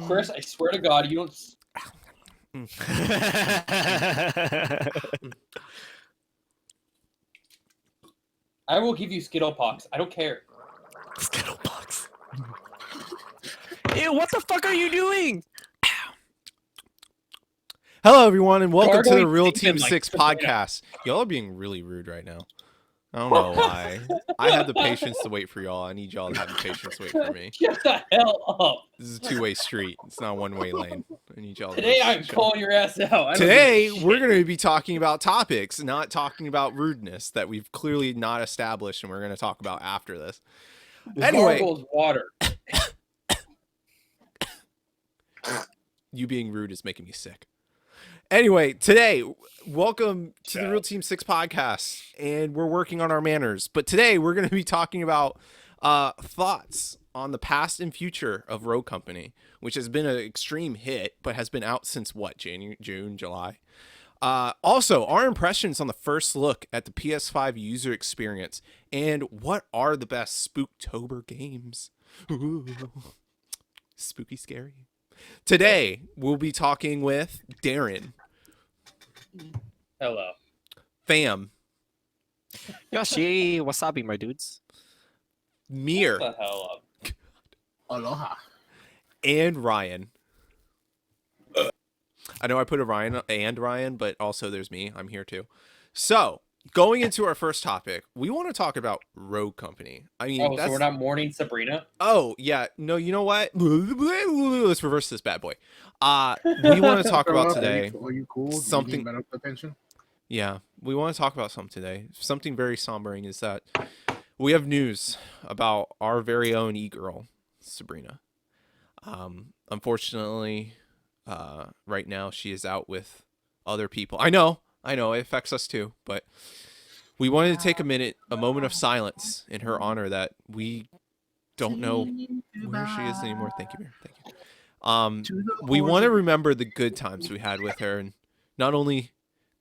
Chris, I swear to God, you don't. I will give you Skittlepox. I don't care. Skittlepox. Ew, what the fuck are you doing? Hello, everyone, and welcome to the Gargoyle Real Kingdom, Team like 6 Sabrina. podcast. Y'all are being really rude right now. I don't know why. I have the patience to wait for y'all. I need y'all to have the patience to wait for me. Shut the hell up. This is a two-way street. It's not a one-way lane. I need y'all to Today just I'm shut calling your ass out. I don't Today, give a we're shit. going to be talking about topics, not talking about rudeness that we've clearly not established, and we're going to talk about after this. The Anyway. gargle's water. You being rude is making me sick. Anyway, today, welcome to the Real Team 6 podcast, and we're working on our manners. But today, we're going to be talking about thoughts on the past and future of Rogue Company, which has been an extreme hit, but has been out since, what, June, July? Also, our impressions on the first look at the PS5 user experience, and what are the best Spooktober games? Ooh, spooky, scary. Today, we'll be talking with Darren. Hello. Pham. Yoshi, wasabi, my dudes. Mirrr. Shut the hell up. Aloha. And Ryan. I know I put a Ryan and Ryan, but also there's me. I'm here too. So, going into our first topic, we want to talk about Rogue Company. I mean, Oh, so we're not mourning Sabrina? Oh, yeah. No, you know what? Let's reverse this bad boy. We want to talk about today. Are you cool? Something. Medical attention? Yeah, we want to talk about something today. Something very sombering is that we have news about our very own e-girl, Sabrina. Unfortunately, right now she is out with other people. I know, it affects us too, but we wanted to take a moment of silence in her honor that we don't know where she is anymore. Thank you, Mirrr. Thank you. We want to remember the good times we had with her, and not only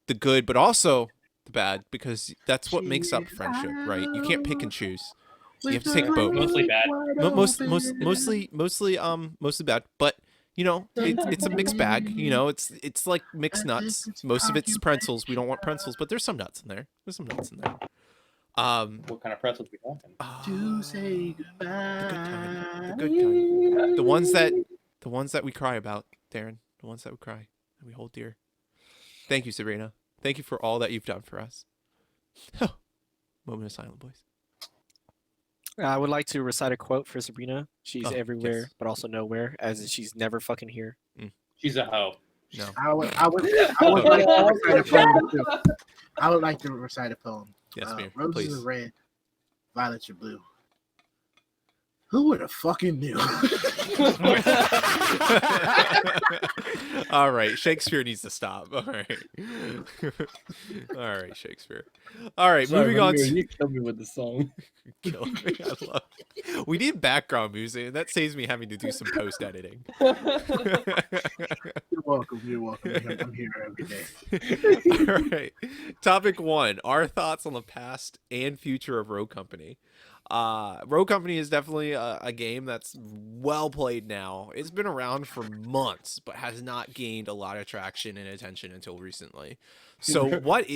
the good, but also the bad, because that's what makes up friendship, right? You can't pick and choose. You have to take both. Mostly bad. Mostly bad, but you know, it's a mixed bag. You know, it's like mixed nuts. Most of it's pretzels. We don't want pretzels, but there's some nuts in there. What kind of pretzels we talking? To say The goodbye. good kind. The ones that we cry about, Darren. The ones that we cry and we hold dear. Thank you, Sabrina. Thank you for all that you've done for us. Moment of silence, boys. I would like to recite a quote for Sabrina. She's everywhere, yes. but also nowhere, as in she's never fucking here. She's a hoe. No. I would like to recite a poem too. I would like to recite a poem. Yes, Mirrr, Roses please. are red, violets are blue. Who would have fucking knew? All right, Shakespeare needs to stop. All right, Shakespeare. All right, Sorry, moving on. You killed me with the song. Kill me. I love it. We need background music, and that saves me having to do some post editing. You're welcome. I'm here every day. All right. Topic 1: our thoughts on the past and future of Rogue Company. Rogue Company is definitely a game that's well played now. It's been around for months, but has not gained a lot of traction and attention until recently. So what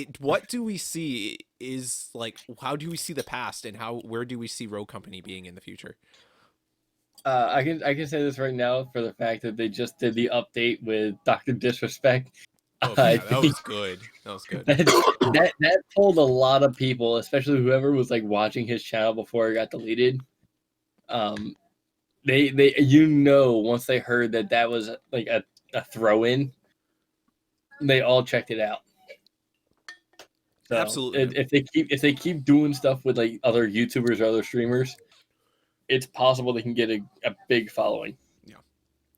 do we see is like, how do we see the past, and where do we see Rogue Company being in the future? I can say this right now for the fact that they just did the update with Dr. Disrespect. Oh, yeah, that was good. That pulled a lot of people, especially whoever was like watching his channel before it got deleted. They once they heard that was like a throw-in, they all checked it out. So Absolutely. If they keep doing stuff with like other YouTubers or other streamers, it's possible they can get a big following. Yeah.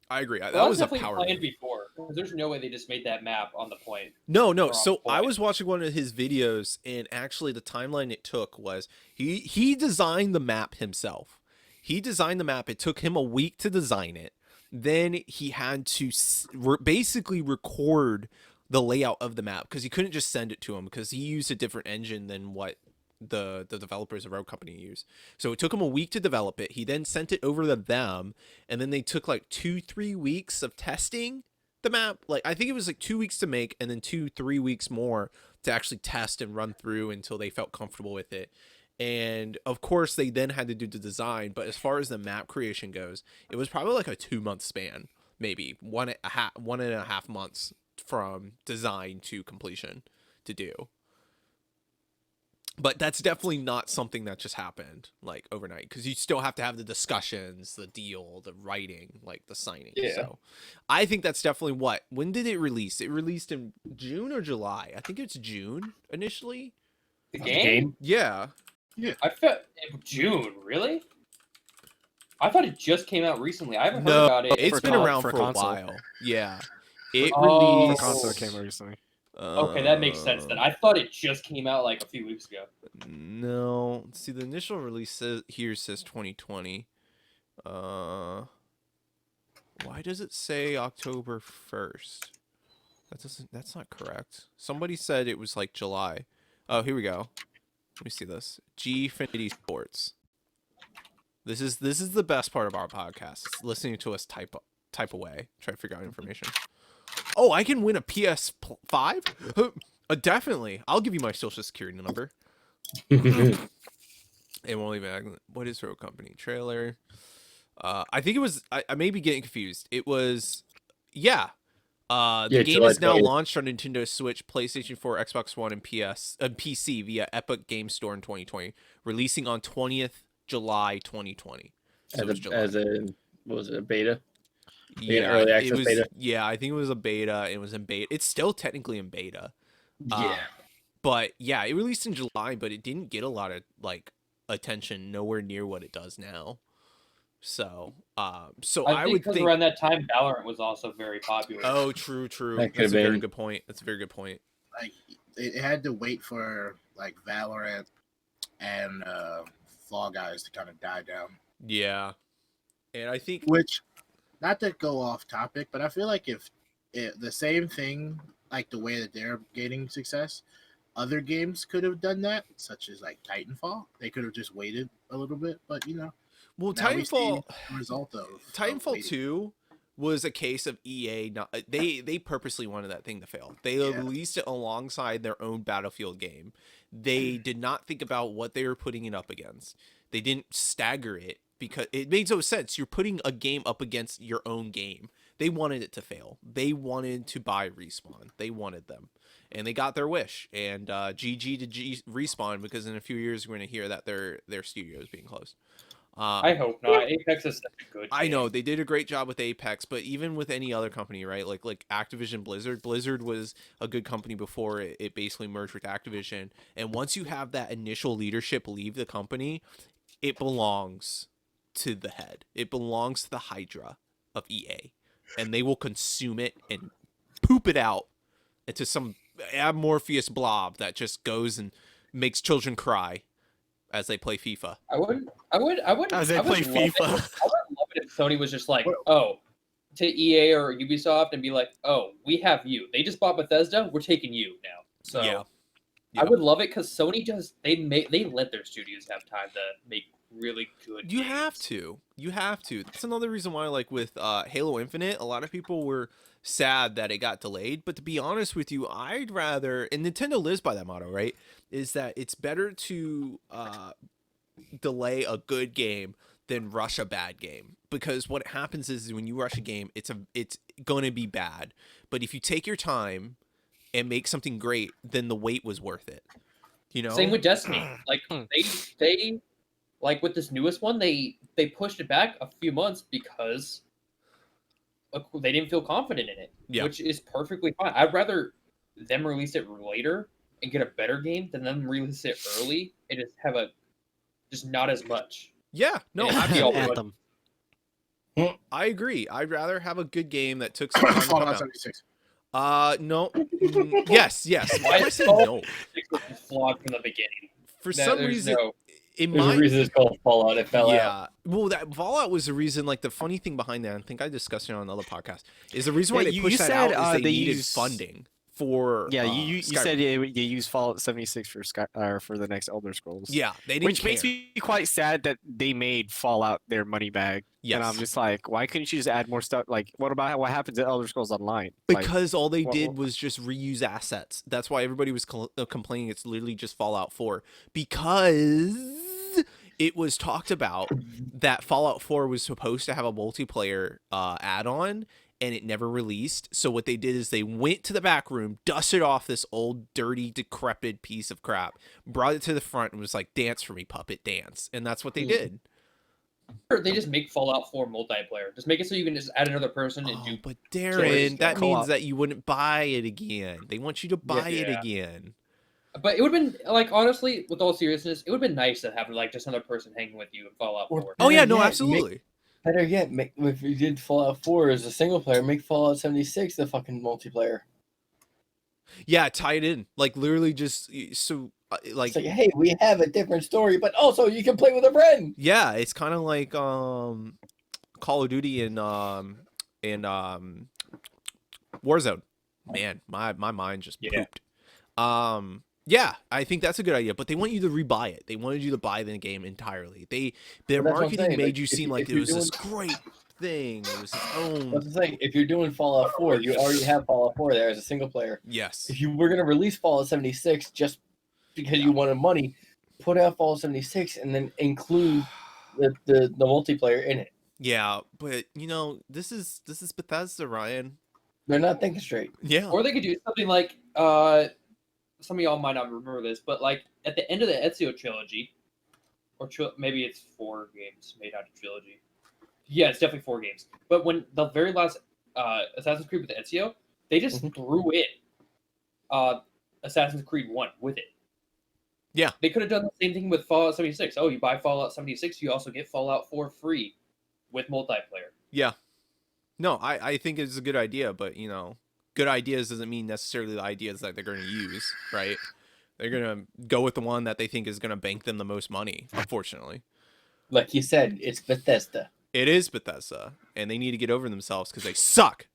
I agree. That Well, was a definitely power planned move. before. There's no way they just made that map on the point. No. Or on So I point. was watching one of his videos, and actually the timeline it took was he designed the map himself. He designed the map. It took him a week to design it. Then he had to basically record the layout of the map because he couldn't just send it to him because he used a different engine than what the developers of Rogue Company use. So it took him a week to develop it. He then sent it over to them, and then they took like 2-3 weeks of testing the map. Like I think it was like 2 weeks to make, and then 2-3 weeks more to actually test and run through until they felt comfortable with it. And of course they then had to do the design, but as far as the map creation goes, it was probably like a 2-month span, maybe 1.5 months from design to completion to do. But that's definitely not something that just happened like overnight, because you still have to have the discussions, the deal, the writing, like the signing. Yeah. So I think that's definitely when did it release? It released in June or July? I think it's June initially. The game? Yeah. I felt June. Really? I thought it just came out recently. I haven't heard about it. It's been around for a console. while. Yeah. It Oh. released. For console came out recently. Okay, that makes sense then. I thought it just came out like a few weeks ago. No. See, the initial release says 2020. Why does it say October 1st? That's not correct. Somebody said it was like July. Oh, here we go. Let me see this. Gfinity Sports. This is the best part of our podcast. It's listening to us type away, try to figure out information. Oh, I can win a PS5? Definitely. I'll give you my social security number. It won't even. What is Rogue Company trailer? I think it was. I may be getting confused. It was. Yeah. The game is now launched on Nintendo Switch, PlayStation 4, Xbox One, and PC via Epic Game Store in 2020, releasing on 20th July 2020. So was it a beta? Yeah, early access it was. beta? Yeah, I think it was a beta. It was in beta. It's still technically in beta. Yeah. But yeah, it released in July, but it didn't get a lot of like attention. Nowhere near what it does now. So, I would think around that time, Valorant was also very popular. Oh, true. That That's a very been. good point. That's a very good point. Like it had to wait for like Valorant and Fall Guys to kind of die down. Yeah, and I think Which, not to go off topic, but I feel like if the same thing, like the way that they're gaining success, other games could have done that, such as like Titanfall. They could have just waited a little bit, but you know. well, now we see Titanfall the result of Titanfall waiting. 2 was a case of EA not they purposely wanted that thing to fail. They Yeah. released it alongside their own Battlefield game. They did not think about what they were putting it up against. They didn't stagger it because it made no sense. You're putting a game up against your own game. They wanted it to fail. They wanted to buy Respawn. They wanted them. And they got their wish. And GG to Respawn, because in a few years we're going to hear that their studio is being closed. I hope not. Apex is such a good I game. know they did a great job with Apex, but even with any other company, right? Like Activision Blizzard was a good company before it basically merged with Activision. And once you have that initial leadership leave the company, it belongs to the head. It belongs to the Hydra of EA, and they will consume it and poop it out into some amorphous blob that just goes and makes children cry as they play FIFA. I wouldn't. As they I would play love FIFA. it. I would love it if Sony was just like, oh, to EA or Ubisoft and be like, oh, we have you. They just bought Bethesda. We're taking you now. So Yeah. I would love it because Sony they let their studios have time to make really good. You games. have to. That's another reason why, like with Halo Infinite, a lot of people were sad that it got delayed. But to be honest with you, I'd rather, and Nintendo lives by that motto, right? Is that it's better to delay a good game than rush a bad game, because what happens is when you rush a game, it's going to be bad. But if you take your time and make something great, then the wait was worth it. You know. Same with Destiny. Like they like with this newest one, they pushed it back a few months because they didn't feel confident in it, which is perfectly fine. I'd rather them release it later and get a better game than them release it early and just have just not as much. Yeah, no, Yeah. absolutely. Anthem. I agree. I'd rather have a good game that took some time to come Fallout out. 76. No. Yes. Why did I say no? It's flawed from the beginning. For some reason, in There's my a reason it's called Fallout. It fell out. well, that Fallout was the reason. Like the funny thing behind that, I think I discussed it on another podcast, is the reason why they pushed that out is they needed funding for. Yeah, you Skyrim. said you use Fallout 76 for the next Elder Scrolls. Yeah, they didn't Which care. makes me quite sad that they made Fallout their money bag. Yes. And I'm just like, why couldn't you just add more stuff? Like, what happens at Elder Scrolls Online? Because all they did was just reuse assets. That's why everybody was complaining it's literally just Fallout 4. Because it was talked about that Fallout 4 was supposed to have a multiplayer add-on, and it never released. So what they did is they went to the back room, dusted off this old, dirty, decrepit piece of crap, brought it to the front, and was like, dance for me, puppet, dance. And that's what they did. Or they just make Fallout 4 multiplayer. Just make it so you can just add another person and do. But Darren, that means co-op. that you wouldn't buy it again. They want you to buy it again. But it would have been like, honestly, with all seriousness, it would have been nice to have like just another person hanging with you in Fallout 4. Oh yeah, no, Yeah, absolutely. Better yet, if you did Fallout 4 as a single player, make Fallout 76 the fucking multiplayer. Yeah, tie it in. Like literally just so like, It's like, hey, we have a different story, but also you can play with a friend. yeah, it's kind of like Call of Duty and Warzone. Man, my mind just pooped. Yeah, I think that's a good idea, but they want you to rebuy it. They wanted you to buy the game entirely. Their Well, that's what I'm marketing saying, made like, you if seem you- like if it you're was this doing- great thing. It was its own. That's the thing. If you're doing Fallout 4, you already have Fallout 4 there as a single player. Yes. If you were going to release Fallout 76 just because you wanted money, put out Fallout 76 and then include the multiplayer in it. Yeah, but you know, this is Bethesda, Ryan. They're not thinking straight. Yeah. Or they could do something like, some of y'all might not remember this, but like at the end of the Ezio trilogy, or maybe it's 4 games made out of trilogy. Yeah, it's definitely 4 games. But when the very last Assassin's Creed with Ezio, they just threw in Assassin's Creed 1 with it. Yeah. They could have done the same thing with Fallout 76. Oh, you buy Fallout 76, you also get Fallout 4 free with multiplayer. Yeah. No, I think it's a good idea, but you know, good ideas doesn't mean necessarily the ideas that they're going to use, right? They're going to go with the one that they think is going to bank them the most money, unfortunately. Like you said, it's Bethesda. It is Bethesda, and they need to get over themselves because they suck.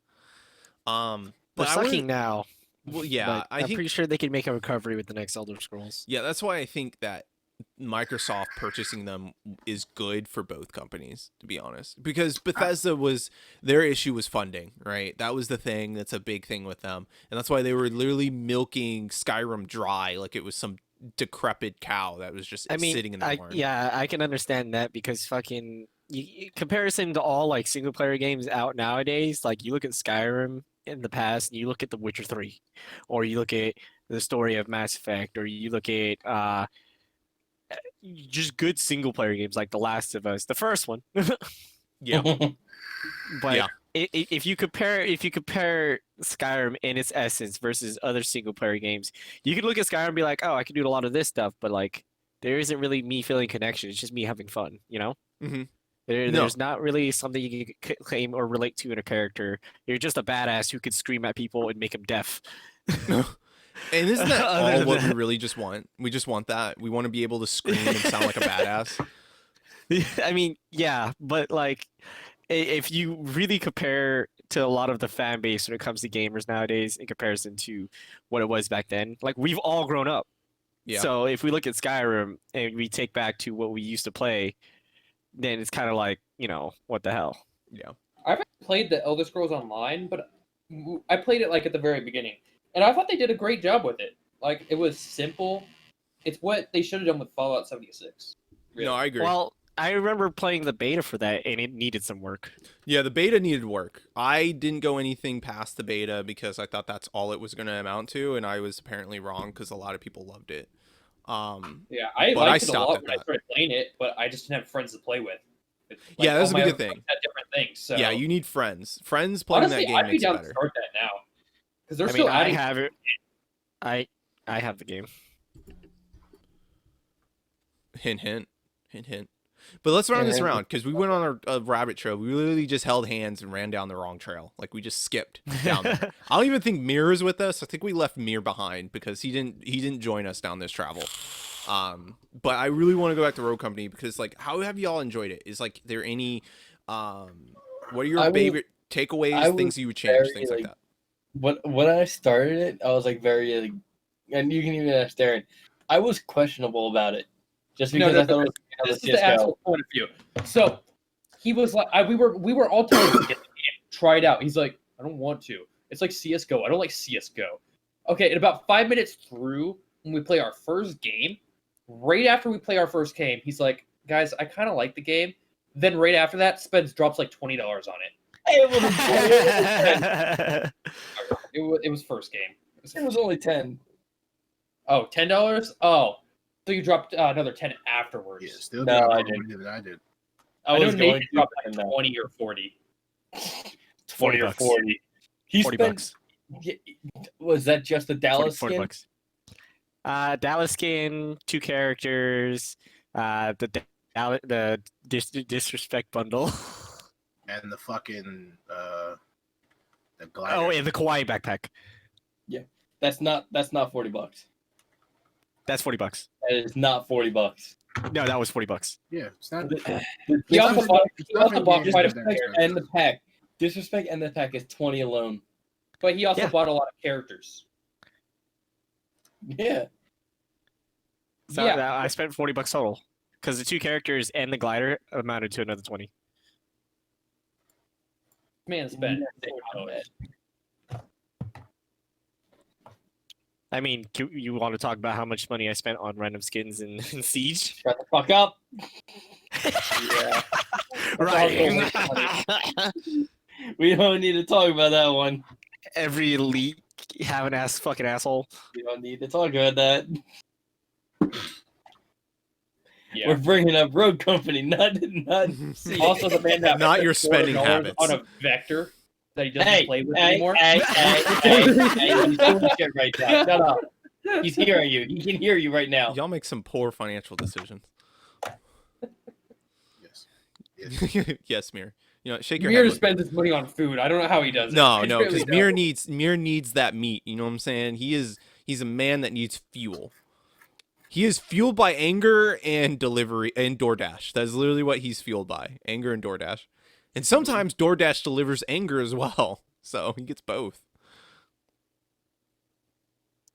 They're But sucking now. Well, yeah, But I I'm think pretty sure they can make a recovery with the next Elder Scrolls. yeah, that's why I think that Microsoft purchasing them is good for both companies, to be honest, because Bethesda their issue was funding, right? That was the thing. That's a big thing with them, and that's why they were literally milking Skyrim dry like it was some decrepit cow that was just sitting in the barn. Yeah, I can understand that because fucking comparison to all like single player games out nowadays, like you look at Skyrim in the past, and you look at The Witcher 3, or you look at the story of Mass Effect, or you look at just good single player games like The Last of Us, the first one. Yeah. But Yeah. if you compare Skyrim in its essence versus other single player games, you can look at Skyrim and be like, oh, I can do a lot of this stuff, but like there isn't really me feeling connection. It's just me having fun, you know? Mm-hmm. There's not really something you can claim or relate to in a character. You're just a badass who could scream at people and make them deaf. And isn't that Other all than what we that- really just want? We just want that. We want to be able to scream and sound like a badass. I mean, yeah, but like if you really compare to a lot of the fan base when it comes to gamers nowadays in comparison to what it was back then, like we've all grown up. Yeah. So if we look at Skyrim and we take back to what we used to play, then it's kind of like, you know, what the hell? Yeah. I haven't played the Elder Scrolls Online, but I played it like at the very beginning, and I thought they did a great job with it. Like it was simple. It's what they should have done with Fallout 76. Really. No, I agree. Well, I remember playing the beta for that, and it needed some work. Yeah, the beta needed work. I didn't go anything past the beta because I thought that's all it was going to amount to, and I was apparently wrong because a lot of people loved it. Yeah, I but I liked it a stopped lot at when I that. started playing it, but I just didn't have friends to play with. Yeah, that's all a my good other thing. friends had different things. So Yeah, you need friends. Friends playing honestly, that game I'd be makes it down to better. start that now because they're I still mean, I adding. have it. I have the game. Hint, hint, hint, hint. But let's run this around because we went on a rabbit trail. We literally just held hands and ran down the wrong trail. Like we just skipped down there. I don't even think Mirror is with us. I think we left Mirror behind because he didn't join us down this travel. But I really want to go back to Road Company because like, how have y'all enjoyed it? Is like there any what are your favorite takeaways, things you would change, things like that? When I started it, I was like very, and you can even ask Darren. I was questionable about it, just because I thought it was this is the actual point of view. So he was like, we were all telling him to get the game, try it out. He's like, I don't want to. It's like CS:GO. I don't like CS:GO. Okay, and about 5 minutes through, when we play our first game, right after we play our first game, he's like, guys, I kind of like the game. Then right after that, Spence drops like $20 on it. It was first game. It was only 10. Oh, $10? Oh, so you dropped another 10 afterwards. Yeah, still no, I did. I did. I know Nathan dropped like 20 or 40. 20 or 40. He 40 spent, bucks. Was that just the Dallas 40 skin? bucks. Dallas skin, 2 characters, the disrespect bundle. And the fucking the glider. Oh, and the Kawaii backpack. Yeah. That's not $40. That's $40. That is not $40. No, that was $40. Yeah, it's not. He also bought quite a Disrespect bit, and the pack. Disrespect and the pack is 20 alone. but he also bought a lot of characters. Yeah. So I spent $40 total because the 2 characters and the glider amounted to another 20. Man spent. I mean, you want to talk about how much money I spent on random skins in Siege? Shut the fuck up. Yeah. Right. We don't need to talk about that one. Every elite have an fucking asshole. We don't need to talk about that. Yeah. We're bringing up Road Company, not Also, the man that Not your spending $4 habits. on a vector that he doesn't play with anymore. Hey, he's doing shit right now. Shut up. He's hearing you. He can hear you right now. Y'all make some poor financial decisions. Yes. Yes, Mirror. You know, shake your Mirror head. spends his money on food. I don't know how he does it. No, I because really Mirror don't. needs that meat. You know what I'm saying? He's a man that needs fuel. He is fueled by anger and delivery and DoorDash. That's literally what he's fueled by. Anger and DoorDash. And sometimes DoorDash delivers anger as well. So he gets both.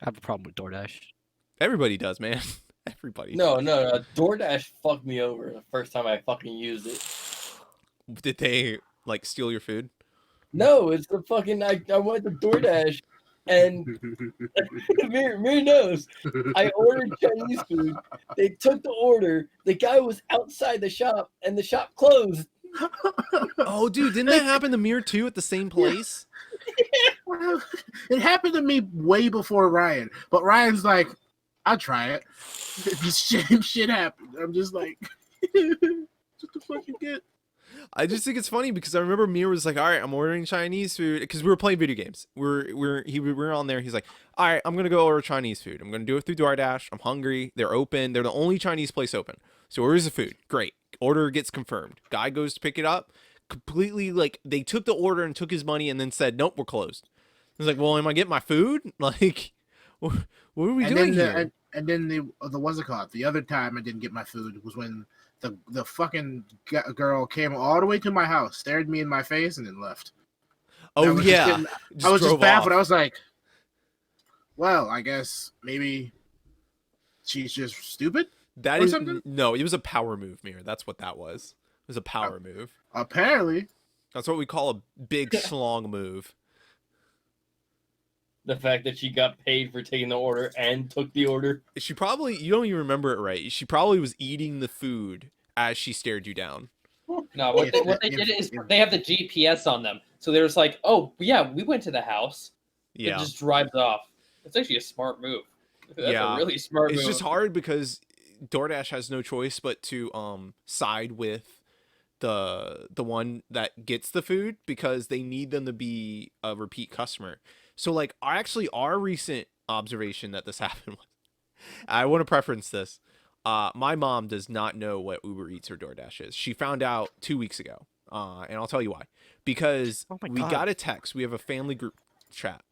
I have a problem with DoorDash. Everybody does, man. Everybody. No. DoorDash fucked me over the first time I fucking used it. Did they like steal your food? No, it's the fucking I went to DoorDash and Mirror knows. I ordered Chinese food. They took the order. The guy was outside the shop and the shop closed. Oh, dude, didn't that happen to Mirror too at the same place? It happened to me way before Ryan, but Ryan's like, I'll try it. The same shit happened. I'm just like, what the fuck you get? I just think it's funny because I remember Mirror was like, all right, I'm ordering Chinese food because we were playing video games. We're on there. He's like, all right, I'm going to go order Chinese food. I'm going to do it through DoorDash. I'm hungry. They're open. They're the only Chinese place open. So orders the food. Great. Order gets confirmed. Guy goes to pick it up. Completely like they took the order and took his money and then said, nope, we're closed. He's like, well, am I getting my food? Like, what are we doing here? And then the what's it called? The other time I didn't get my food was when the fucking girl came all the way to my house, stared me in my face, and then left. Oh, yeah. I was just baffled. Off. I was like, well, I guess maybe she's just stupid. That or is something? No, it was a power move, Mirror. That's what that was. It was a power move. Apparently. That's what we call a big schlong move. The fact that she got paid for taking the order and took the order. She probably, you don't even remember it right. She probably was eating the food as she stared you down. No, what they did is they have the GPS on them. So there's like, oh, yeah, we went to the house. Yeah. It just drives off. It's actually a smart move. That's a really smart move. It's just hard because DoorDash has no choice but to side with the one that gets the food because they need them to be a repeat customer. So like our recent observation that this happened was, I want to preference this. My mom does not know what Uber Eats or DoorDash is. She found out 2 weeks ago, and I'll tell you why. Because we got a text. We have a family group chat,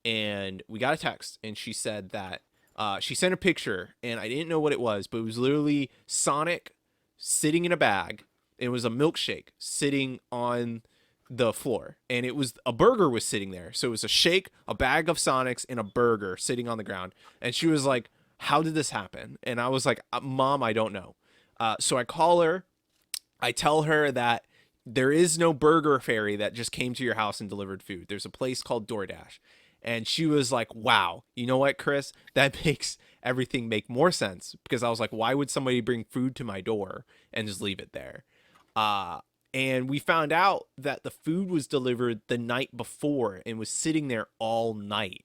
and we got a text, and she said that she sent a picture, and I didn't know what it was, but it was literally Sonic sitting in a bag. It was a milkshake sitting on the floor, and it was a burger was sitting there. So it was a shake, a bag of Sonics, and a burger sitting on the ground. And she was like, how did this happen? And I was like, Mom, I don't know. So I call her. I tell her that there is no burger fairy that just came to your house and delivered food. There's a place called DoorDash. And she was like, wow, you know what, Chris? That makes everything make more sense. Because I was like, why would somebody bring food to my door and just leave it there? And we found out that the food was delivered the night before and was sitting there all night.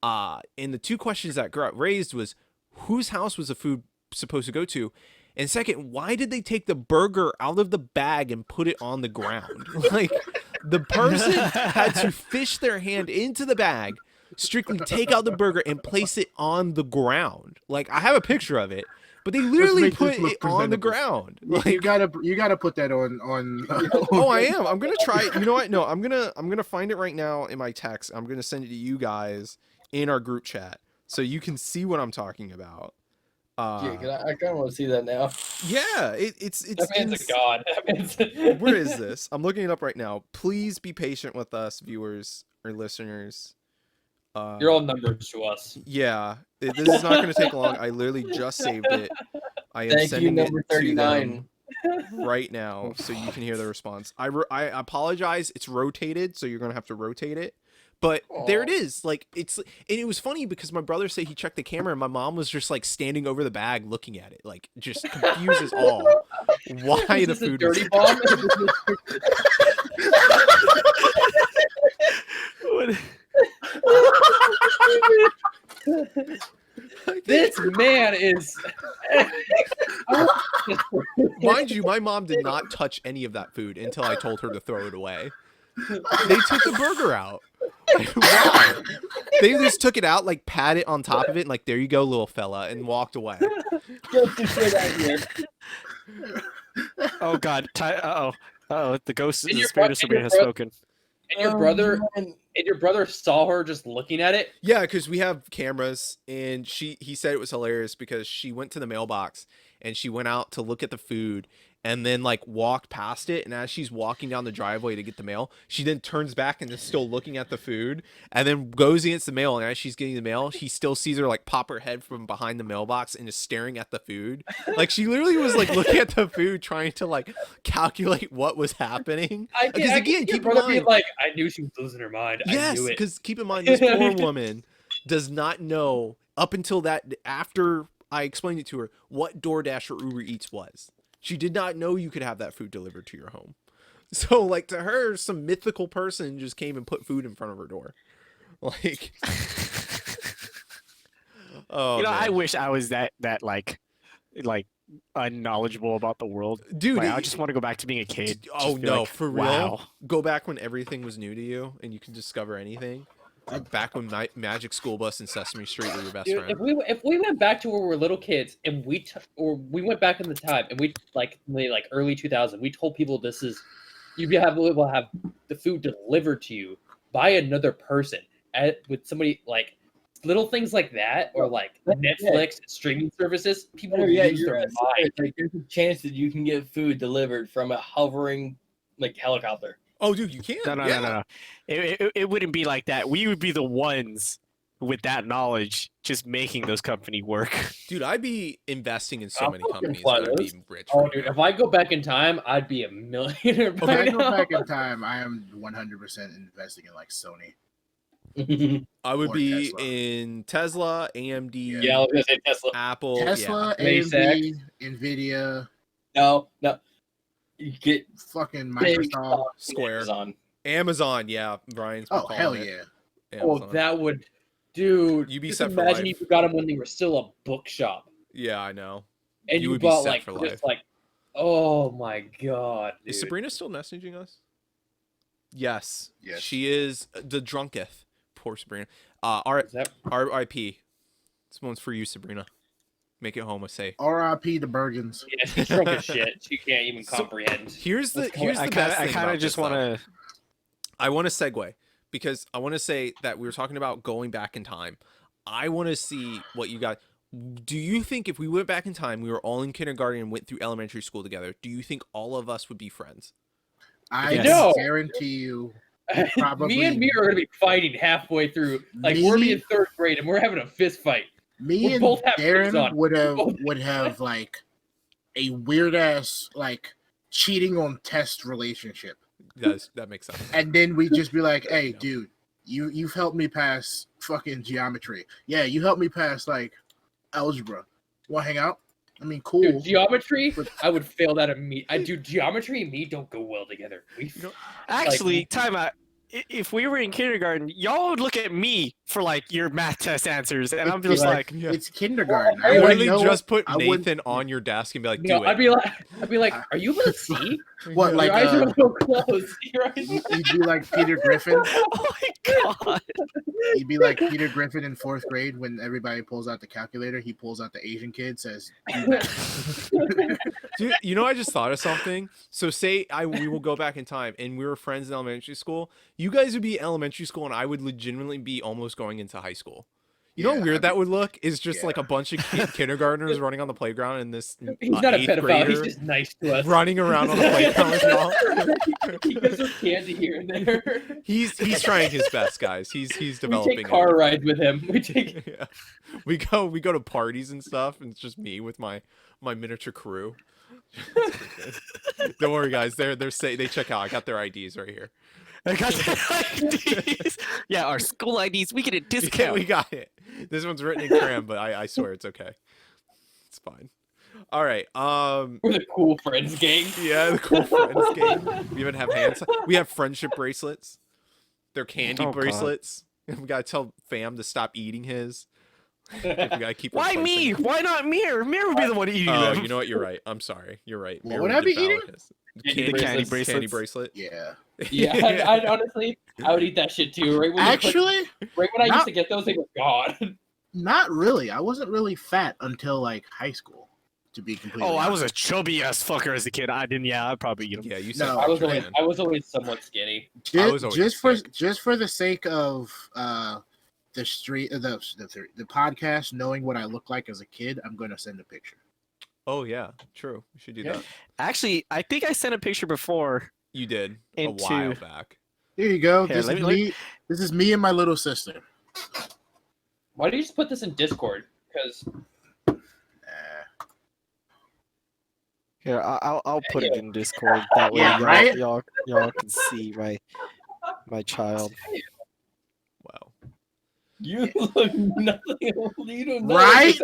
And the two questions that got raised was, whose house was the food supposed to go to? And second, why did they take the burger out of the bag and put it on the ground? Like, the person had to fish their hand into the bag, strictly take out the burger and place it on the ground. Like, I have a picture of it, but they literally put it on the ground. Like, you gotta put that on. Oh, I am. I'm gonna try. You know what? No, I'm gonna find it right now in my text. I'm gonna send it to you guys in our group chat so you can see what I'm talking about. Yeah, I kind of want to see that now. Yeah, it's That man's a god. Where is this? I'm looking it up right now. Please be patient with us, viewers or listeners. You're all numbers to us. Yeah, this is not going to take long. I literally just saved it. I am sending it to them right now so you can hear the response. I apologize. It's rotated, so you're going to have to rotate it. But there it is. Like, and it was funny because my brother said he checked the camera and my mom was just like standing over the bag looking at it, like just confused as all. Why the food? A dirty bomb. This man is. Mind you, my mom did not touch any of that food until I told her to throw it away. They took the burger out. Wow. They just took it out, like pat it on top of it, and like, there you go, little fella, and walked away. Oh God! Uh-oh! The ghost, the spirit of Sabrina has spoken. And your brother saw her just looking at it. Yeah, because we have cameras, and he said it was hilarious because she went to the mailbox and she went out to look at the food and then like walked past it, and as she's walking down the driveway to get the mail, she then turns back and is still looking at the food and then goes against the mail, and as she's getting the mail, he still sees her like pop her head from behind the mailbox and is staring at the food. Like, she literally was like looking at the food trying to like calculate what was happening. Because again, keep in mind, like, I knew she was losing her mind. yes, because keep in mind, this poor woman does not know up until that, after I explained it to her, what DoorDash or Uber Eats was. She did not know you could have that food delivered to your home. So, like, to her, some mythical person just came and put food in front of her door. Like, oh, man. I wish I was that like unknowledgeable about the world, dude. Like, I just want to go back to being a kid. Oh no, like, for real. wow. Go back when everything was new to you and you could discover anything. Back when Magic School Bus and Sesame Street were your best friend. If we went back to where we were little kids and we went back in the time and we like early 2000, we told people you'd be able to have the food delivered to you by another person with somebody, like little things like that, or like Netflix and streaming services. People use their mind. Like, there's a chance that you can get food delivered from a hovering like helicopter. Oh, dude, you can't. No. It wouldn't be like that. We would be the ones with that knowledge just making those companies work. Dude, I'd be investing in so many companies. I'd be rich. Oh, dude, if I go back in time, I'd be a millionaire. If I go back in time, I am 100% investing in like Sony. I would be in Tesla, AMD. Yeah, I was gonna say Tesla. Apple. Tesla, AMD, Nvidia. No. You get fucking Microsoft, Square, Amazon. Yeah, Brian's. Oh, hell yeah. Amazon. Oh, that would, dude. You'd be just set for imagine life. you got them when they were still a bookshop. Yeah, I know. And you would bought be set like for just life. like, oh my god, dude. Is Sabrina still messaging us? Yes. Yes. She is the drunketh. Poor Sabrina. R.I.P. This one's for you, Sabrina. Make it homo safe. R.I.P. the Bergens. Yeah, she's drunk as shit. She can't even So, comprehend. Here's the I best thing kind about of just this, though. want to. I want to segue because I want to say that we were talking about going back in time. I want to see what you got. Do you think if we went back in time, we were all in kindergarten and went through elementary school together, do you think all of us would be friends? I No. guarantee you. Me and Mirrr are gonna be fighting halfway through. Like we're in 3rd grade and we're having a fist fight. Me and Darren would have like a weird ass like cheating on test relationship. That makes sense. And then we'd just be like, "Hey, dude, you've helped me pass fucking geometry. Yeah, you helped me pass like algebra. Want to hang out? I mean, cool. Dude, geometry, I would fail that immediately. Dude, geometry and me don't go well together. Actually, time out. If we were in kindergarten, y'all would look at me for like your math test answers, and I'm just like, it's kindergarten. I literally just put Nathan on your desk and be like, no, do it. I'd be like, are you able to see? What, like your eyes are so close. You'd be like Peter Griffin. oh my god. You'd be like Peter Griffin in 4th grade when everybody pulls out the calculator. He pulls out the Asian kid, says, Dude, you know, I just thought of something. So say we will go back in time and we were friends in elementary school. You guys would be in elementary school and I would legitimately be almost going into high school. You know how weird that would look? Is just like a bunch of kindergartners running on the playground and this he's not a pedophile, grader he's just nice to us. running around on the playground with y'all. He gives us candy here and there. He's trying his best, guys. He's developing. We take car rides with him. Yeah. We go to parties and stuff, and it's just me with my miniature crew. Don't worry, guys. They check out. I got their IDs right here. I got their IDs. Yeah, our school IDs. We get a discount. Yeah, we got it. This one's written in crayon, but I swear it's okay. It's fine. All right. We're the cool friends gang. Yeah, the cool friends gang. We even have hands. We have friendship bracelets. They're candy bracelets. We gotta tell Pham to stop eating his. We gotta keep. Why me? Why not Mirror? Mirror would be the one eating them. You know what? You're right. I'm sorry. You're right. What would I be eating? The candy bracelets. Candy bracelet. Yeah. Yeah, I honestly, I would eat that shit too. Right when Actually, right when I used to get those, they were gone. Not really. I wasn't really fat until like high school. To be completely honest. I was a chubby ass fucker as a kid. I didn't. Yeah, I'd probably eat them. Yeah, you said. No, I was always somewhat skinny. Just for the sake of the podcast, knowing what I look like as a kid, I'm going to send a picture. Oh yeah, true. We should do that. Actually, I think I sent a picture before. You did a while back. Here you go. Here, This is me and my little sister. Why do you just put this in Discord? Because Here, I'll put it in Discord. That way, y'all can see my child. Wow. You look nothing. You don't know. Right?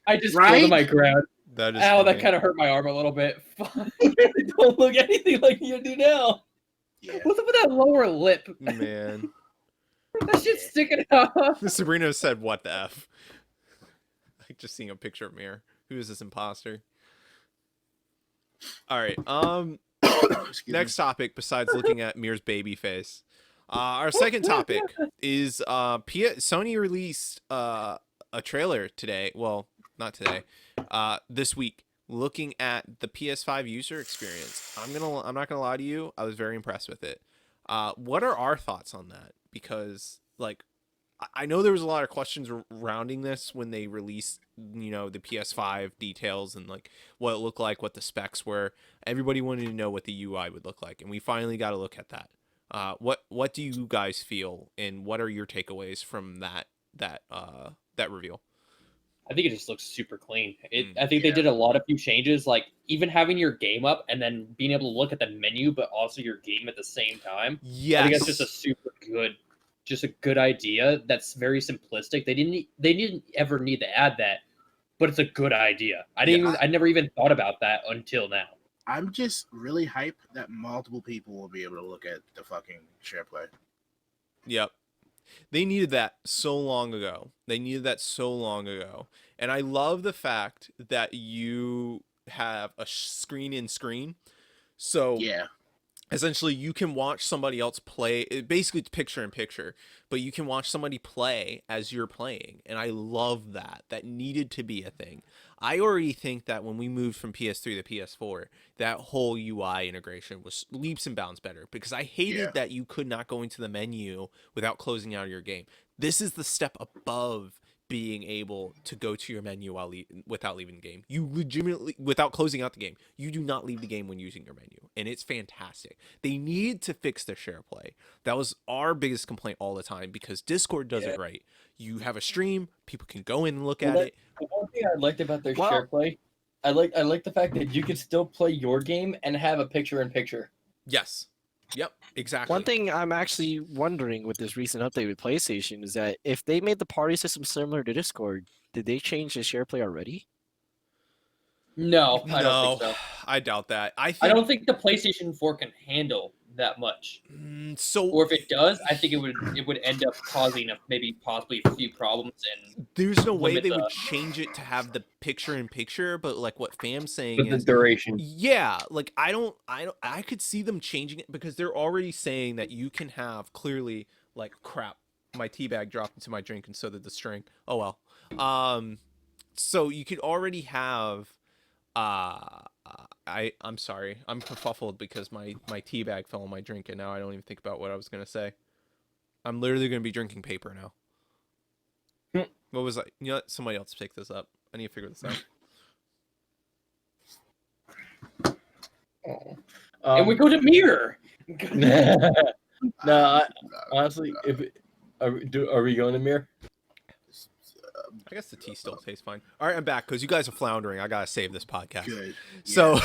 I just fell to my ground. That is. Ow, funny. that kind of hurt my arm a little bit. You don't look anything like you do now. Yeah. What's up with that lower lip? Man. That shit's sticking out. Sabrina said, "What the f?" Like just seeing a picture of Mirror. Who is this imposter? All right. Next topic. Besides looking at Mirror's baby face, our second topic is Sony released a trailer today. Well, not today. This week, looking at the PS5 user experience. I'm not gonna lie to you. I was very impressed with it. What are our thoughts on that? Because like, I know there was a lot of questions surrounding this when they released, the PS5 details and like what it looked like, what the specs were. Everybody wanted to know what the UI would look like, and we finally got to look at that. What do you guys feel, and what are your takeaways from that reveal? I think it just looks super clean. I think they did a few changes, like even having your game up and then being able to look at the menu, but also your game at the same time. Yes. I think that's just a good idea. That's very simplistic. They didn't ever need to add that, but it's a good idea. I never even thought about that until now. I'm just really hyped that multiple people will be able to look at the fucking share play. Yep. They needed that so long ago. And I love the fact that you have a screen in screen. So yeah, essentially you can watch somebody else play. Basically, it's picture in picture, but you can watch somebody play as you're playing, and I love that. That needed to be a thing. I already think that when we moved from PS3 to PS4, that whole UI integration was leaps and bounds better, because I hated that you could not go into the menu without closing out your game. This is the step above being able to go to your menu while without leaving the game. You legitimately, without closing out the game, you do not leave the game when using your menu, and it's fantastic. They need to fix their share play. That was our biggest complaint all the time, because Discord does it right. You have a stream, people can go in and look at it. The one thing I liked about their share play, I like the fact that you could still play your game and have a picture-in-picture. Yes. Yep, exactly. One thing I'm actually wondering with this recent update with PlayStation is that if they made the party system similar to Discord, did they change the share play already? No, I don't think so. I doubt that. I don't think the PlayStation 4 can handle that much. Or if it does, I think it would end up causing possibly a few problems. And there's no way they would change it to have the picture-in-picture, but like what Pham's saying is the duration. Yeah, like I could see them changing it, because they're already saying that you can have clearly like crap. My tea bag dropped into my drink and so did the string. Oh well. So you could already have. I'm sorry. I'm kerfuffled because my tea bag fell in my drink, and now I don't even think about what I was gonna say. I'm literally gonna be drinking paper now. What was I? You know what? Somebody else take this up. I need to figure this out. And we go to Mirror. No, honestly, are we going to Mirror? I guess the tea still tastes fine. All right, I'm back because you guys are floundering. I gotta save this podcast. Good. So,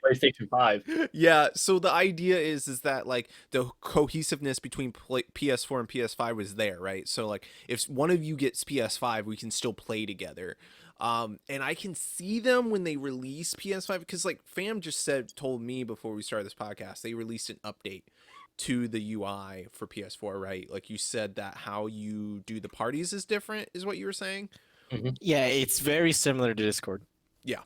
PlayStation 5. Yeah. So the idea is that like the cohesiveness between PS4 and PS5 was there, right? So like if one of you gets PS5, we can still play together. And I can see them when they release PS5, because like Pham just told me before we started this podcast, they released an update to the UI for PS4, right? Like you said that how you do the parties is different, is what you were saying? Mm-hmm. Yeah, it's very similar to Discord. Yeah.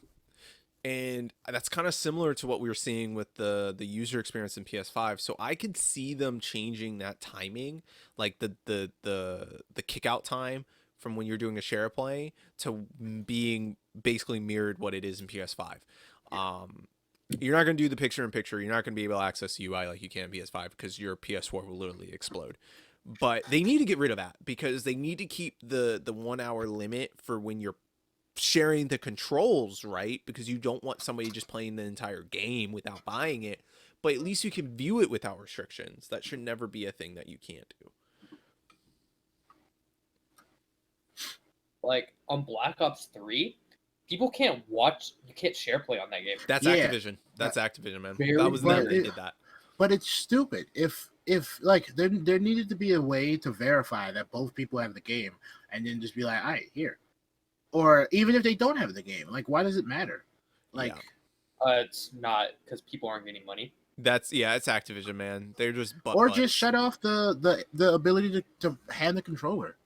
And that's kind of similar to what we were seeing with the user experience in PS5. So I could see them changing that timing, like the kick out time from when you're doing a share play to being basically mirrored what it is in PS5. You're not going to do the picture-in-picture. You're not going to be able to access the UI like you can in PS5, because your PS4 will literally explode. But they need to get rid of that, because they need to keep the 1 hour limit for when you're sharing the controls, right? Because you don't want somebody just playing the entire game without buying it. But at least you can view it without restrictions. That should never be a thing that you can't do. Like on Black Ops 3, people can't share play on that game. That's Activision. That's Activision, man. That was them that did that. But it's stupid. If like there needed to be a way to verify that both people have the game, and then just be like, all right, here. Or even if they don't have the game, like why does it matter? Like it's not, because people aren't getting money. It's Activision, man. They're just just shut off the ability to hand the controller.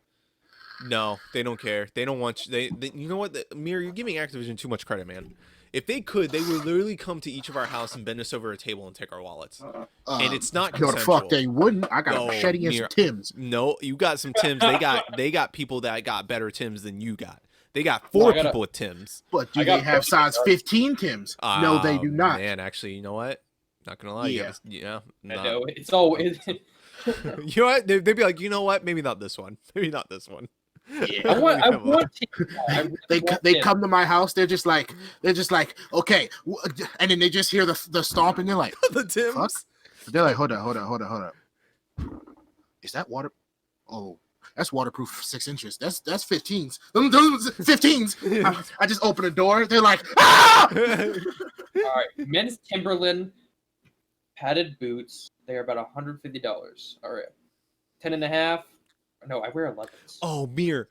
No, they don't care. They don't want you. They you know what, Mirrr, you're giving Activision too much credit, man. If they could, they would literally come to each of our house and bend us over a table and take our wallets. And it's not consensual. No, the fuck they wouldn't. I got a machete and some Timbs. No, you got some Timbs. They got people that got better Timbs than you got. They got four people with Timbs. But do they have size 15 Timbs? No, they do not. Man, actually, you know what? Not gonna lie. Yeah. I know. It's all. You know what? They'd be like, you know what? Maybe not this one. Maybe not this one. Yeah, I want they come to my house. They're just like, okay, and then they just hear the stomp, and they're like, the Timbs. Fuck? They're like, hold up. Is that water? Oh, that's waterproof 6 inches. That's 15s. 15s. I just open the door. They're like, ah! All right, men's Timberland padded boots. They are about $150. All right, 10.5. No, I wear 11s. Oh, Mirrr.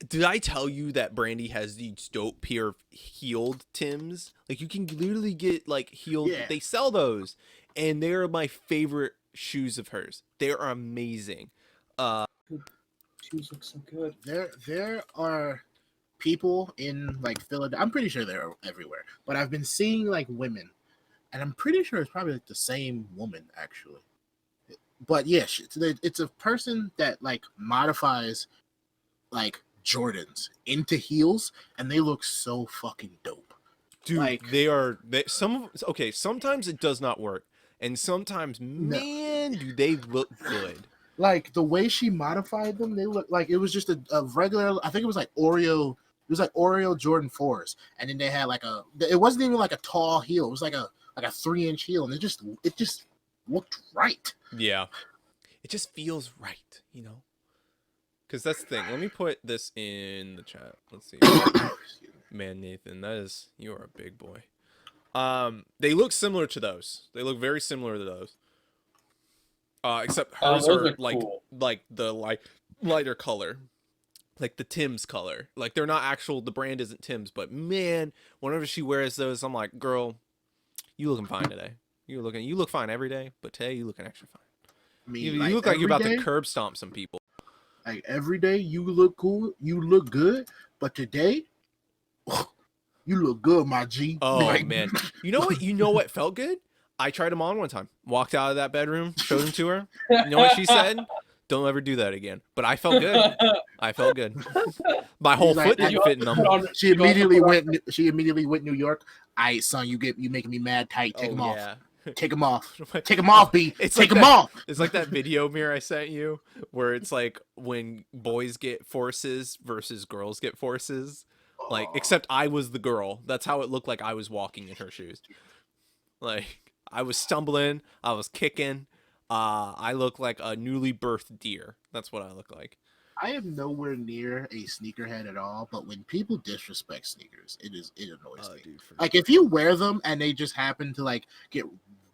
Did I tell you that Brandy has these dope pair of heeled Timbs? Like, you can literally get, like, heeled. Yeah. They sell those, and they're my favorite shoes of hers. They are amazing. Shoes look so good. There are people in like Philadelphia. I'm pretty sure they're everywhere, but I've been seeing like women, and I'm pretty sure it's probably like the same woman actually. But yeah, it's a person that like modifies like Jordans into heels, and they look so fucking dope. Dude, Like, sometimes it does not work, and sometimes, man, do they look good. Like the way she modified them, they look like it was just a regular. I think it was like Oreo. It was like Oreo Jordan 4s, and then they had like it wasn't even like a tall heel. It was like a 3-inch heel, and it just looked right. Yeah, it just feels right, you know. Because that's the thing. Let me put this in the chat. Let's see. Man, Nathan, you are a big boy. They look similar to those. They look very similar to those. Except hers are like cool. like the lighter color, like the Timbs color. Like they're not actual. The brand isn't Timbs, but man, whenever she wears those, I'm like, girl, you looking fine today. You look fine every day, but today you looking extra fine. I mean, You look like you're about to curb stomp some people. Like every day, you look cool, you look good, but today, you look good, my G. Oh like, man, you know what? You know what felt good? I tried them on one time. Walked out of that bedroom, showed them to her. You know what she said? Don't ever do that again. But I felt good. I felt good. My whole foot didn't fit in them. She immediately went New York. Aight, son, you making me mad tight. Take them off. Take them off. Take them off, B. Take them off. It's like that video, Mirror, I sent you, where it's like when boys get forces versus girls get forces. Like, except I was the girl. That's how it looked like I was walking in her shoes. Like, I was stumbling. I was kicking. I look like a newly birthed deer. That's what I look like. I am nowhere near a sneakerhead at all, but when people disrespect sneakers, it annoys me. Dude, like if you wear them and they just happen to like get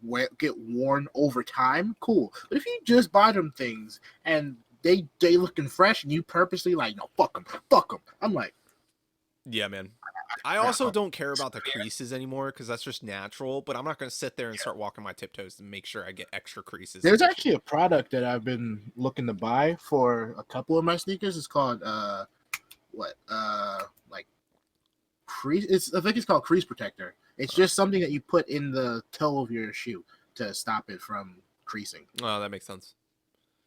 worn over time, cool. But if you just buy them things and they looking fresh and you purposely like, no, fuck them, I'm like, yeah, man. I also don't care about the creases anymore because that's just natural, but I'm not going to sit there and start walking my tiptoes to make sure I get extra creases. There's actually a product that I've been looking to buy for a couple of my sneakers. It's called like Crease. I think it's called Crease Protector. It's just something that you put in the toe of your shoe to stop it from creasing. Oh, that makes sense.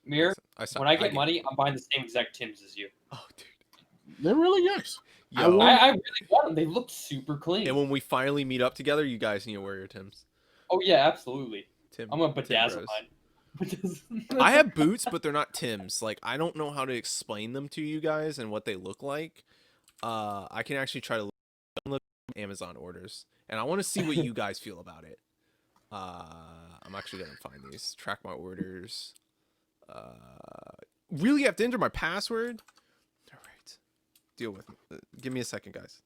Mirror, when I get money, I'm buying the same exact Timbs as you. Oh, dude. They're really nice. I really want them. They look super clean. And when we finally meet up together, you guys need to wear your Timbs. Oh, yeah, absolutely. I'm going to bedazzle mine. I have boots, but they're not Timbs. Like, I don't know how to explain them to you guys and what they look like. I can actually try to look at Amazon orders. And I want to see what you guys feel about it. I'm actually going to find these. Track my orders. Really have to enter my password? All right. Deal with it. Give me a second, guys.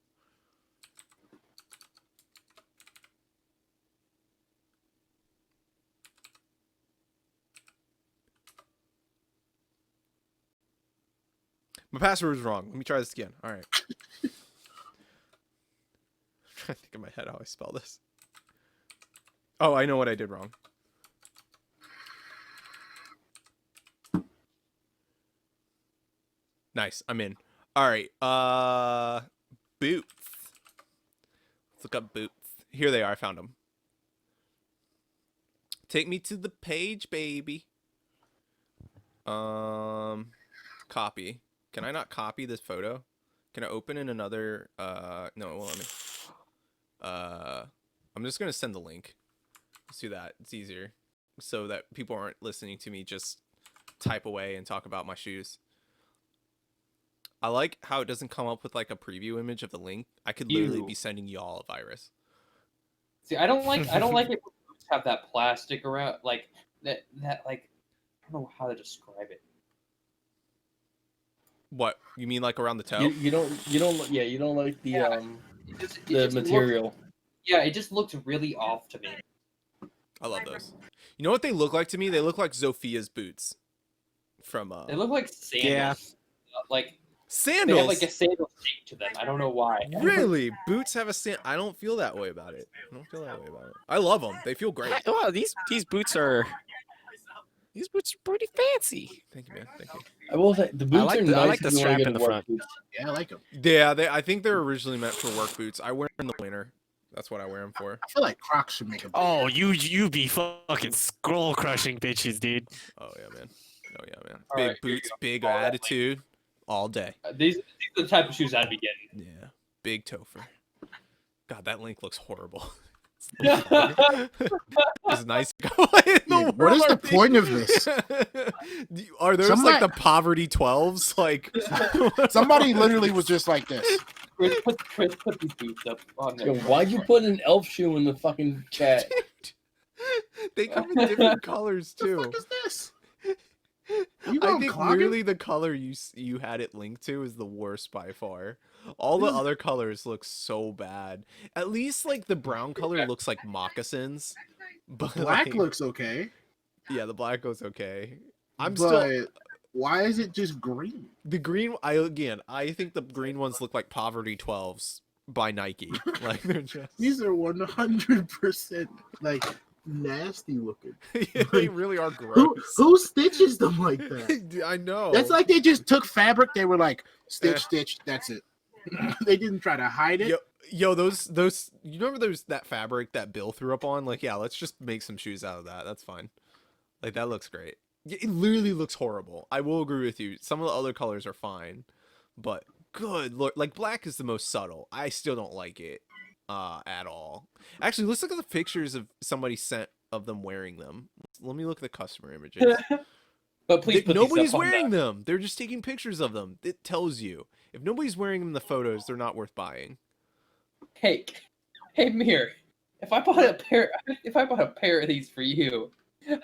My password was wrong. Let me try this again. All right. I'm trying to think in my head how I spell this. Oh, I know what I did wrong. Nice. I'm in. All right. Boots. Let's look up boots. Here they are. I found them. Take me to the page, baby. Copy. Can I not copy this photo? Can I open in another? No, it won't let me. I'm just gonna send the link. Let's do that. It's easier, so that people aren't listening to me just type away and talk about my shoes. I like how it doesn't come up with like a preview image of the link. I could literally be sending y'all a virus. See, I don't like it when boots have that plastic around, like that like I don't know how to describe it. What you mean, like around the toe? You don't like the material. It just looks really off to me. I love those. You know what they look like to me? They look like Zophia's boots. From They look like sandals. Yeah. Like sandals. They have like a sandal shape to them. I don't know why. Really? Boots have a sand. I don't feel that way about it. I love them. They feel great. Well, these boots are These boots are pretty fancy. Thank you, man. Thank you. I will say the boots are nice. I like the if you wanna strap get in the work front. boots. Yeah, I like them. Yeah, I think they're originally meant for work boots. I wear them in the winter. That's what I wear them for. I feel like Crocs should make a. Oh, you be fucking skull crushing bitches, dude. Oh yeah, man. Oh yeah, man. All Big right, here you boots, go. big All that attitude, all day. These are the type of shoes I'd be getting. Yeah, big Topher. God, that link looks horrible. It's nice to go in the What is world, the point of this? Are those Somebody- like the poverty 12s? Like Somebody literally was just like this. Chris, put these boots up on Yo, there. why'd you put an elf shoe in the fucking chat? they come in different colors The too. fuck is this? You I going think clogging? really the color you had it linked to is the worst by far. All the other colors look so bad. At least like the brown color looks like moccasins. But Black like, looks okay. yeah, the black looks okay. I'm but still why is it just green? the green. I think the green ones look like poverty 12s by Nike. Like they're just These are 100% like nasty looking. they really are Who gross. stitches them like that? I know. That's like they just took fabric. They were like Eh. stitch. That's it. They didn't try to hide it. Yo, those you remember that fabric that Bill threw up on? Like, yeah, let's just make some shoes out of that. That's fine. Like that looks great. It literally looks horrible. I will agree with you. Some of the other colors are fine, but good lord, like black is the most subtle. I still don't like it at all. Actually, let's look at the pictures of somebody sent of them wearing them. Let me look at the customer images. But please, put these Nobody's up on wearing the- them. They're just taking pictures of them. It tells you. If nobody's wearing them in the photos, they're not worth buying. Hey, Mirror. If I bought a pair of these for you,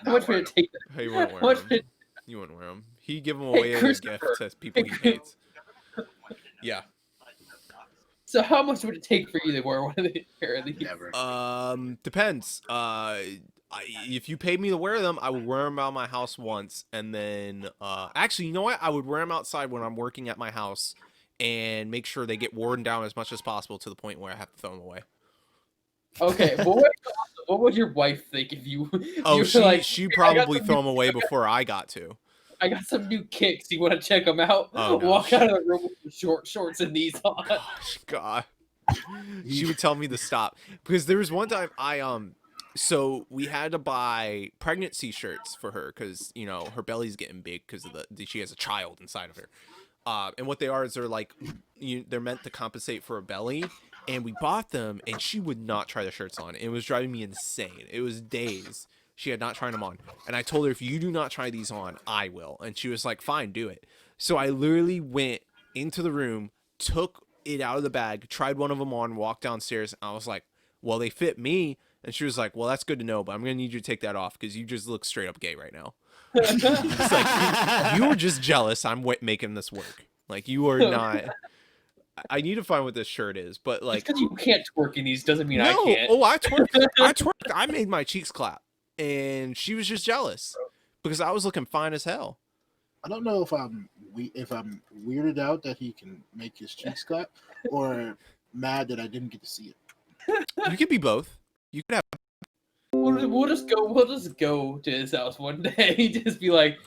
how much would it take? Hey, you wouldn't How wear much them. would- You wouldn't wear them. He'd give them Hey, away as a gift Christopher. to people he Hey, hates. Yeah. So how much would it take for you to wear one of the pair of these? Never. Depends. If you paid me to wear them, I would wear them out of my house once, and then actually, you know what? I would wear them outside when I'm working at my house, and make sure they get worn down as much as possible to the point where I have to throw them away. Okay, well, what would your wife think if you? Oh, you were she like, she "I got probably some throw new- them away before I got to. I got some new kicks. You want to check them out? Oh, no. Walk out of the room with the short shorts and these on. Gosh, God. She would tell me to stop because there was one time so we had to buy pregnancy shirts for her because you know her belly's getting big because of she has a child inside of her. And what they are is they're like they're meant to compensate for a belly. And we bought them, and she would not try the shirts on. It was driving me insane. It was days she had not tried them on. And I told her, if you do not try these on, I will. And she was like, fine, do it. So I literally went into the room, took it out of the bag, tried one of them on, walked downstairs. And I was like, well, they fit me. And she was like, well, that's good to know, but I'm going to need you to take that off because you just look straight up gay right now. It's like, you were just jealous. I'm making this work. Like, you are not... I need to find what this shirt is, but like... because you can't twerk in these doesn't mean I No, can't. oh, I twerked. I made my cheeks clap. And she was just jealous because I was looking fine as hell. I don't know if I'm weirded out that he can make his cheeks clap, or mad that I didn't get to see it. You could be both. You could have... We'll just go to his house one day. Just be like,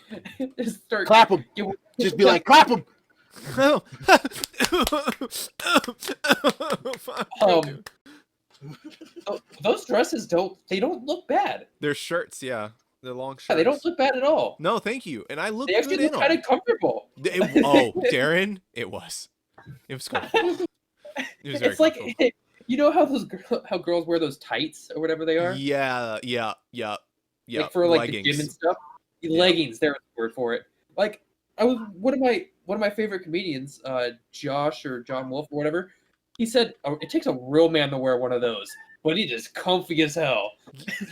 just start Clap him. Just be like, clap him. Those dresses don't look bad. They're shirts, yeah. They're long shirts. Yeah, they don't look bad at all. No, thank you. And I look They actually good in look kind them. of comfortable. Oh, Darren, it was. It was comfortable. It was very It's like, comfortable. you know how girls wear those tights or whatever they are? Yeah. Like for like the gym and stuff. Leggings, there's the word for it. Like one of my favorite comedians, Josh or John Wolf or whatever, he said it takes a real man to wear one of those, but he is comfy as hell.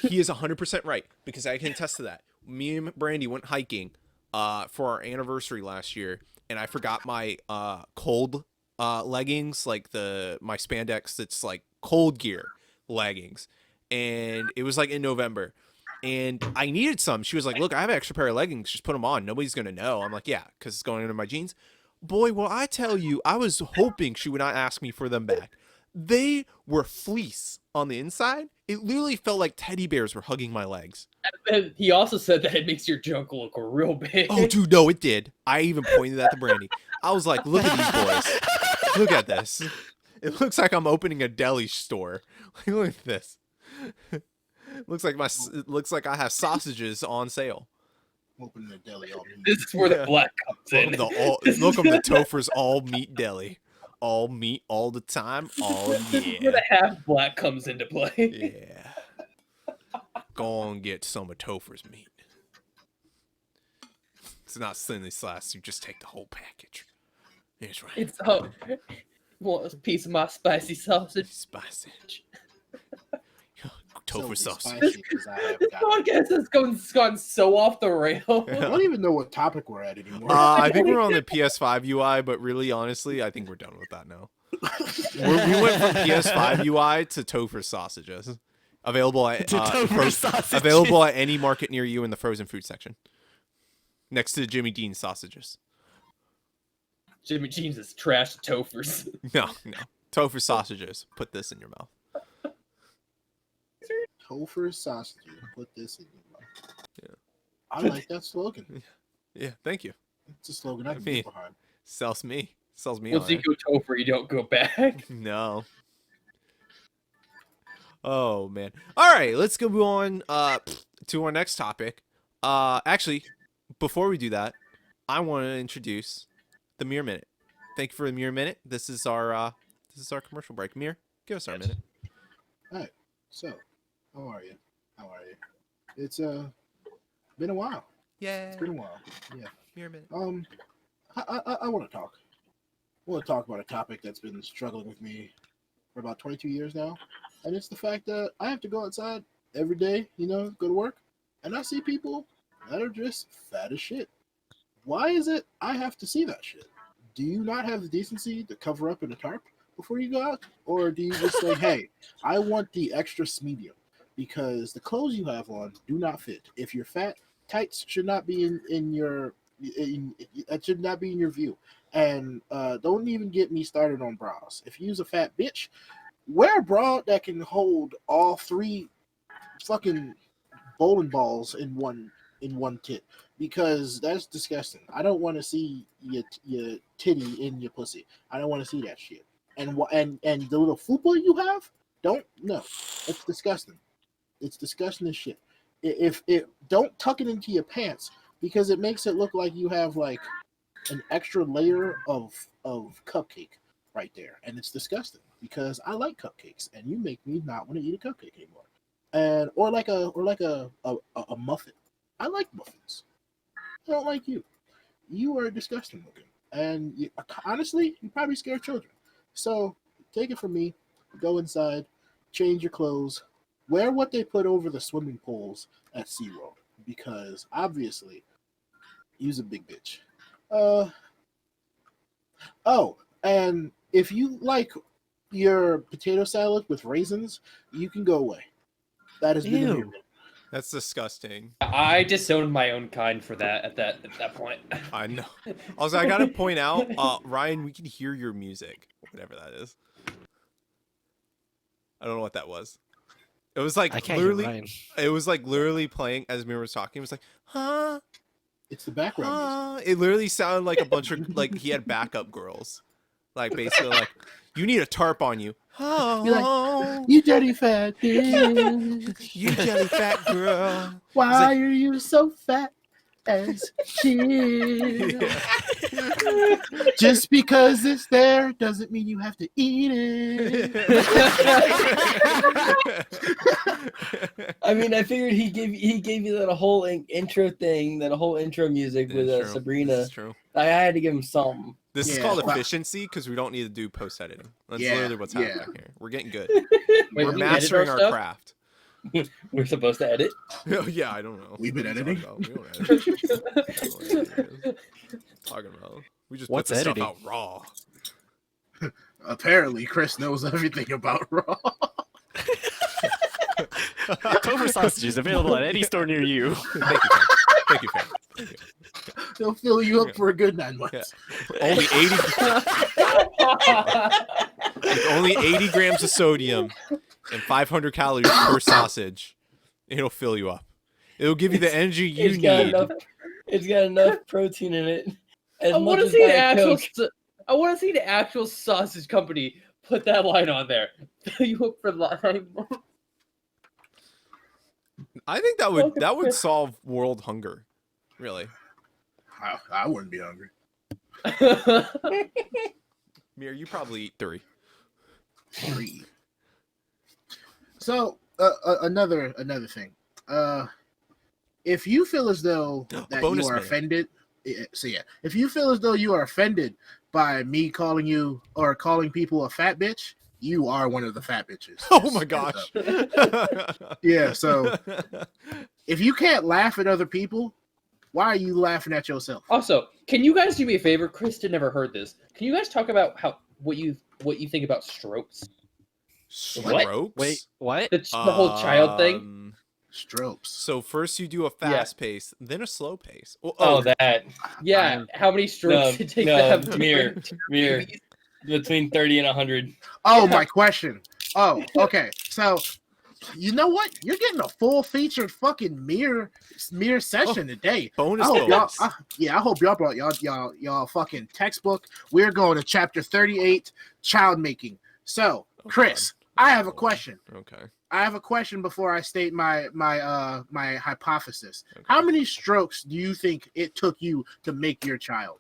He is 100% right because I can attest to that. Me and Brandy went hiking for our anniversary last year, and I forgot my cold leggings, like my spandex that's like cold gear leggings, and it was like in November. And I needed some. She was like, look, I have an extra pair of leggings. Just put them on. Nobody's going to know. I'm like, yeah, because it's going under my jeans. Boy, well, I tell you, I was hoping she would not ask me for them back. They were fleece on the inside. It literally felt like teddy bears were hugging my legs. And he also said that it makes your junk look real big. Oh, dude, no, it did. I even pointed at the Brandy. I was like, look at these boys. Look at this. It looks like I'm opening a deli store. Look at this. Looks like I have sausages on sale. Open the deli all meat. This is where the black comes in. Welcome to Topher's all meat deli. All meat all the time. Oh This is where yeah. the half black comes into play. Yeah. Go and get some of Topher's meat. It's not thinly sliced. You just take the whole package. That's right. It's want a piece of my spicy sausage. Spicy. Topher So sausage. spicy 'cause I have This got- podcast has gone so off the rail. I don't even know what topic we're at anymore. I think we're on the PS5 UI, but really, honestly, I think we're done with that now. We went from PS5 UI to Topher sausages. Available at Topher sausages. available at any market near you in the frozen food section. Next to Jimmy Dean's sausages. Jimmy Jeans is trash Tophers. No. Topher sausages. Put this in your mouth. Topher sausage. Put this in your mouth. Yeah. I like that slogan. Yeah, thank you. It's a slogan I can mean- get behind. Sells me. Sells me Once on you it. go Topher, you don't go back. No. Oh man. All right, let's go on to our next topic. Actually, before we do that, I want to introduce the Mirror Minute. Thank you for the Mirror Minute. This is our commercial break. Mirror, give us our minute. So, how are you? It's been a while. Yeah. It's been a while. Yeah. Mirror Minute. I want to talk. I want to talk about a topic that's been struggling with me for about 22 years now, and it's the fact that I have to go outside every day, go to work, and I see people that are just fat as shit. Why is it I have to see that shit? Do you not have the decency to cover up in a tarp before you go out, or do you just say, "Hey, I want the extra medium because the clothes you have on do not fit. If you're fat, tights should not be in your that should not be in your view." And don't even get me started on bras. If you use a fat bitch, wear a bra that can hold all three fucking bowling balls in one tit, because that's disgusting. I don't want to see your titty in your pussy. I don't want to see that shit. And the little fupa you have, it's disgusting. It's disgusting as shit. If don't tuck it into your pants, because it makes it look like you have like an extra layer of cupcake right there, and it's disgusting because I like cupcakes, and you make me not want to eat a cupcake anymore. And or like a muffin. I like muffins. I don't like you. You are disgusting looking, and honestly, you probably scare children. So take it from me. Go inside, change your clothes, wear what they put over the swimming pools at SeaWorld, because obviously, you's a big bitch. And if you like your potato salad with raisins, you can go away. That has been the Ew. Mirror. That's disgusting. I disowned my own kind for that at that point. I know. Also, I gotta point out, Ryan, we can hear your music, whatever that is. I don't know what that was. It was like I can't hear literally. Ryan. It was like literally playing as Mirror was talking. It was like, huh? It's the background music. It literally sounded like a bunch of like he had backup girls, like basically like, you need a tarp on you. Oh, You dirty fat bitch. you jelly fat girl. Why are you so fat as shit? Yeah. Just because it's there doesn't mean you have to eat it. I mean, I figured he gave you that whole intro thing, that whole intro music with It's true. Sabrina. It's true. I had to give him something. This is Yeah. called efficiency because we don't need to do post editing. That's Yeah, literally what's yeah. happening here. We're getting good. Wait, We're we edit mastering our stuff? craft. We're supposed to edit. Oh, yeah, I don't know. We've been What are you editing? talking about? We don't edit. Talking about. We just What's put the stuff editing? out raw. Apparently, Chris knows everything about Raw. Topher sausages available at any store near you. Thank you, Pham. Thank you, Pham. Thank you. They'll fill you up for a good 9 months. Only 80. With only 80 grams of sodium and 500 calories per sausage, it'll fill you up. It'll give you the energy you need. It's got enough protein in it. I want to see the actual. I want to see the actual sausage company put that line on there. Fill you up for life. I think that would solve world hunger. Really. I wouldn't be hungry. Mirror, you probably eat 3. So another thing. If you feel as though that you are offended, if you feel as though you are offended by me calling you or calling people a fat bitch, you are one of the fat bitches. Oh my gosh. Yeah, so if you can't laugh at other people, why are you laughing at yourself? Also, can you guys do me a favor? Kristen never heard this. Can you guys talk about what you think about strokes? Strokes? Wait, what? The whole child thing. Strokes. So first you do a fast pace, then a slow pace. Oh, that. Yeah. How many strokes did it take to have Mirror. Between 30 and 100. Oh, my question. Oh, okay. So, you know what? You're getting a full featured fucking mirror session today. Bonus. I hope y'all brought y'all fucking textbook. We're going to chapter 38, child making. So, Chris, I have a question. Okay. I have a question before I state my hypothesis. Okay. How many strokes do you think it took you to make your child?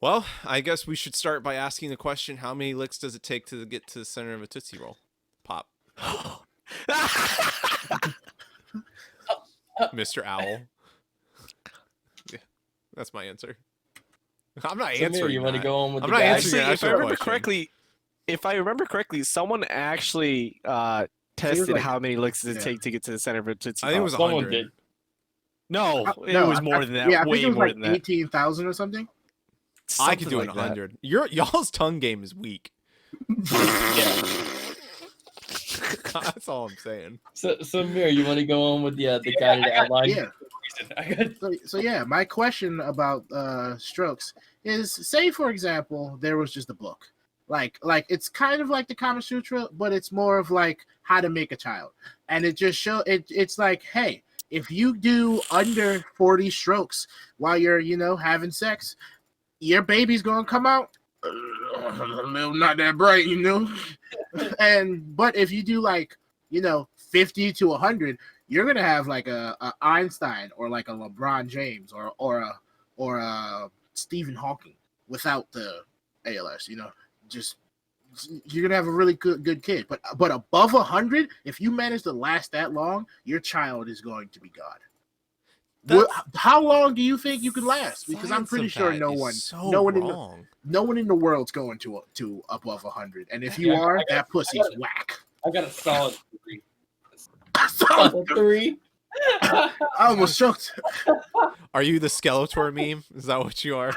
Well, I guess we should start by asking the question, how many licks does it take to get to the center of a Tootsie Roll? Pop. Mr. Owl. Yeah, that's my answer. I'm not answering. You want to go on with I'm the not guy? answering. Actually, if I remember correctly, someone actually tested how many licks does it take to get to the center of a Tootsie Roll. I think it was 100. No, it was more than that. Yeah, way more than that. 18,000 or something. I could do it 100. Y'all's tongue game is weak. Yeah. That's all I'm saying. So Mirror, you want to go on with the guided outline? Yeah. So yeah, my question about strokes is, say for example, there was just a book. Like it's kind of like the Kama Sutra, but it's more of like how to make a child. And it just it's like, hey, if you do under 40 strokes while you're, having sex, your baby's gonna come out not that bright, but if you do 50 to 100, you're gonna have like a Einstein or like a LeBron James or a Stephen Hawking without the ALS. Just you're gonna have a really good kid. But above 100, if you manage to last that long, your child is going to be God. How long do you think you can last? Because I'm pretty sure no one in the world's going to above 100. And if you are, that pussy's whack. I got a solid 3. Solid 3. I almost choked. Are you the Skeletor meme? Is that what you are?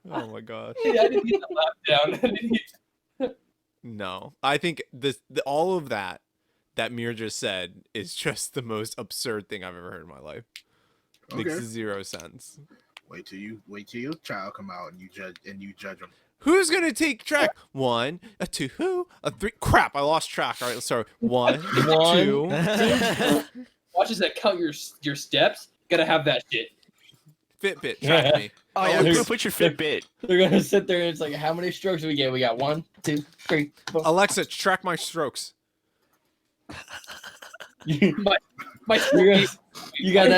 Oh my gosh. Yeah, I didn't get the laugh down. No, I think all of that Mirror just said is just the most absurd thing I've ever heard in my life. Makes 0 sense. Wait till your child come out and you judge them. Who's gonna take track? 1, a 2, a 3. Crap, I lost track. All right, let's start. 1, 2. Watch as that count your steps. Gotta have that shit. Fitbit, track me. Oh yeah, put your Fitbit. They're gonna sit there and it's like, how many strokes do we get? We got 1, 2, 3, 4. Alexa, track my strokes. You got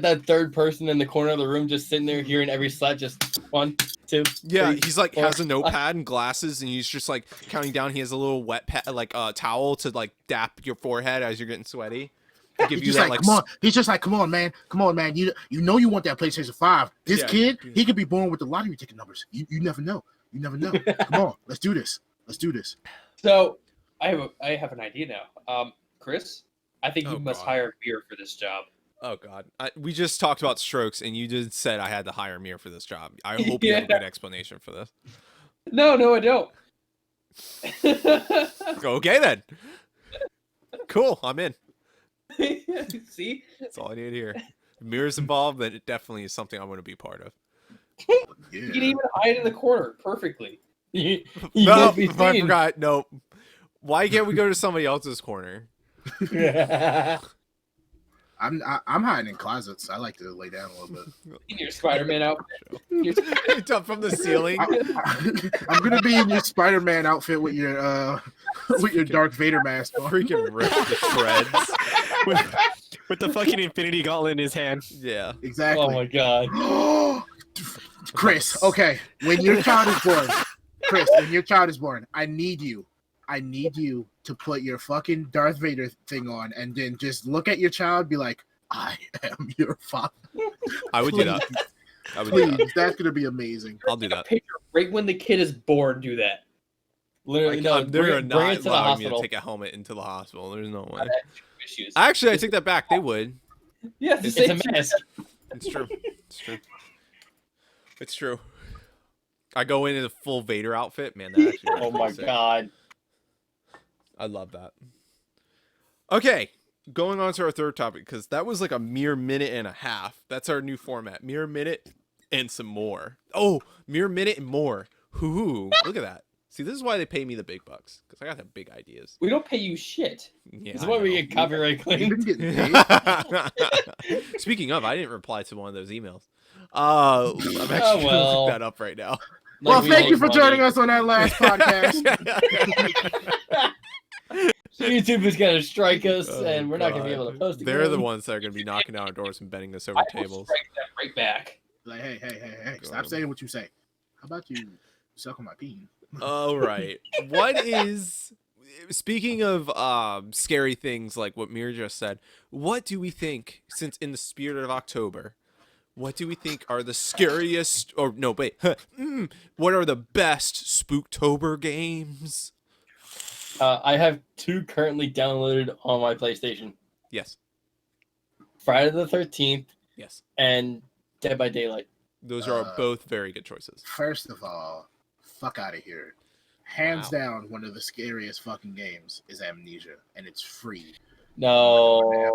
that third person in the corner of the room just sitting there hearing every slap, just 1, 2. Yeah, 3, he's like 4, has a notepad and glasses, and he's just like counting down. He has a little wet towel to like dap your forehead as you're getting sweaty. He's just like, come on. He's just like, come on, man. You know you want that PlayStation 5. This kid, he could be born with the lottery ticket numbers. You never know. Come on, let's do this. So I have an idea now. Chris, I think you must hire Mirror for this job. Oh God, we just talked about strokes, and you just said I had to hire Mirror for this job. I hope you have a good explanation for this. No, I don't. Okay then. Cool, I'm in. See? That's all I need to hear. If Mirror's involved, then it definitely is something I want to be part of. You can even hide in the corner perfectly. You No, won't be I seen. forgot. No. Why can't we go to somebody else's corner? I'm hiding in closets. I like to lay down a little bit. In your Spider-Man outfit. It's up from the ceiling. I'm gonna be in your Spider-Man outfit with your Darth Vader mask on. Freaking ripped to shreds. With the fucking Infinity Gauntlet in his hand. Yeah. Exactly. Oh my god. Chris, okay, when your child is born, I need you to put your fucking Darth Vader thing on and then just look at your child, be like, I am your father. I would do that. I would do Please, that. that's gonna be amazing. I'll do that. Picture right when the kid is born, do that. Literally, no. They're Bring it not to the allowing me to hospital. take a helmet into the hospital. There's no way. Issues. Actually, I take that back. They would. Yeah, It's a mess. It's true. It's true. It's true. I go in a full Vader outfit. Man, that actually Oh my sick. god. I love that. Okay, going on to our third topic, because that was like a mere minute and a half. That's our new format. Mere minute and some more. Oh, mere minute and more. Hoo-hoo. Look at that. See, this is why they pay me the big bucks, because I got the big ideas. We don't pay you shit. Yeah, This is I why we know. get copyright You've claimed. been getting paid. Speaking of, I didn't reply to one of those emails. I'm actually gonna well. look that up right now. Well, Like we thank you make for joining money. us on that last podcast. YouTube is gonna strike us, Oh, and we're not gonna be God. able to post it. They're the ones that are gonna be knocking down our doors and bending us over I will tables. strike that right back. Like, hey, stop God. saying what you say. How about you suck on my peen? All right. What is, speaking of scary things like what Mirrr just said, what do we think, since in the spirit of October, what do we think are the scariest, or no, wait, what are the best Spooktober games? I have 2 currently downloaded on my PlayStation: Yes. Friday the 13th Yes. and Dead by Daylight. Those are both very good choices. First of all, fuck out of here. Hands Wow. down, one of the scariest fucking games is Amnesia, and it's free. No.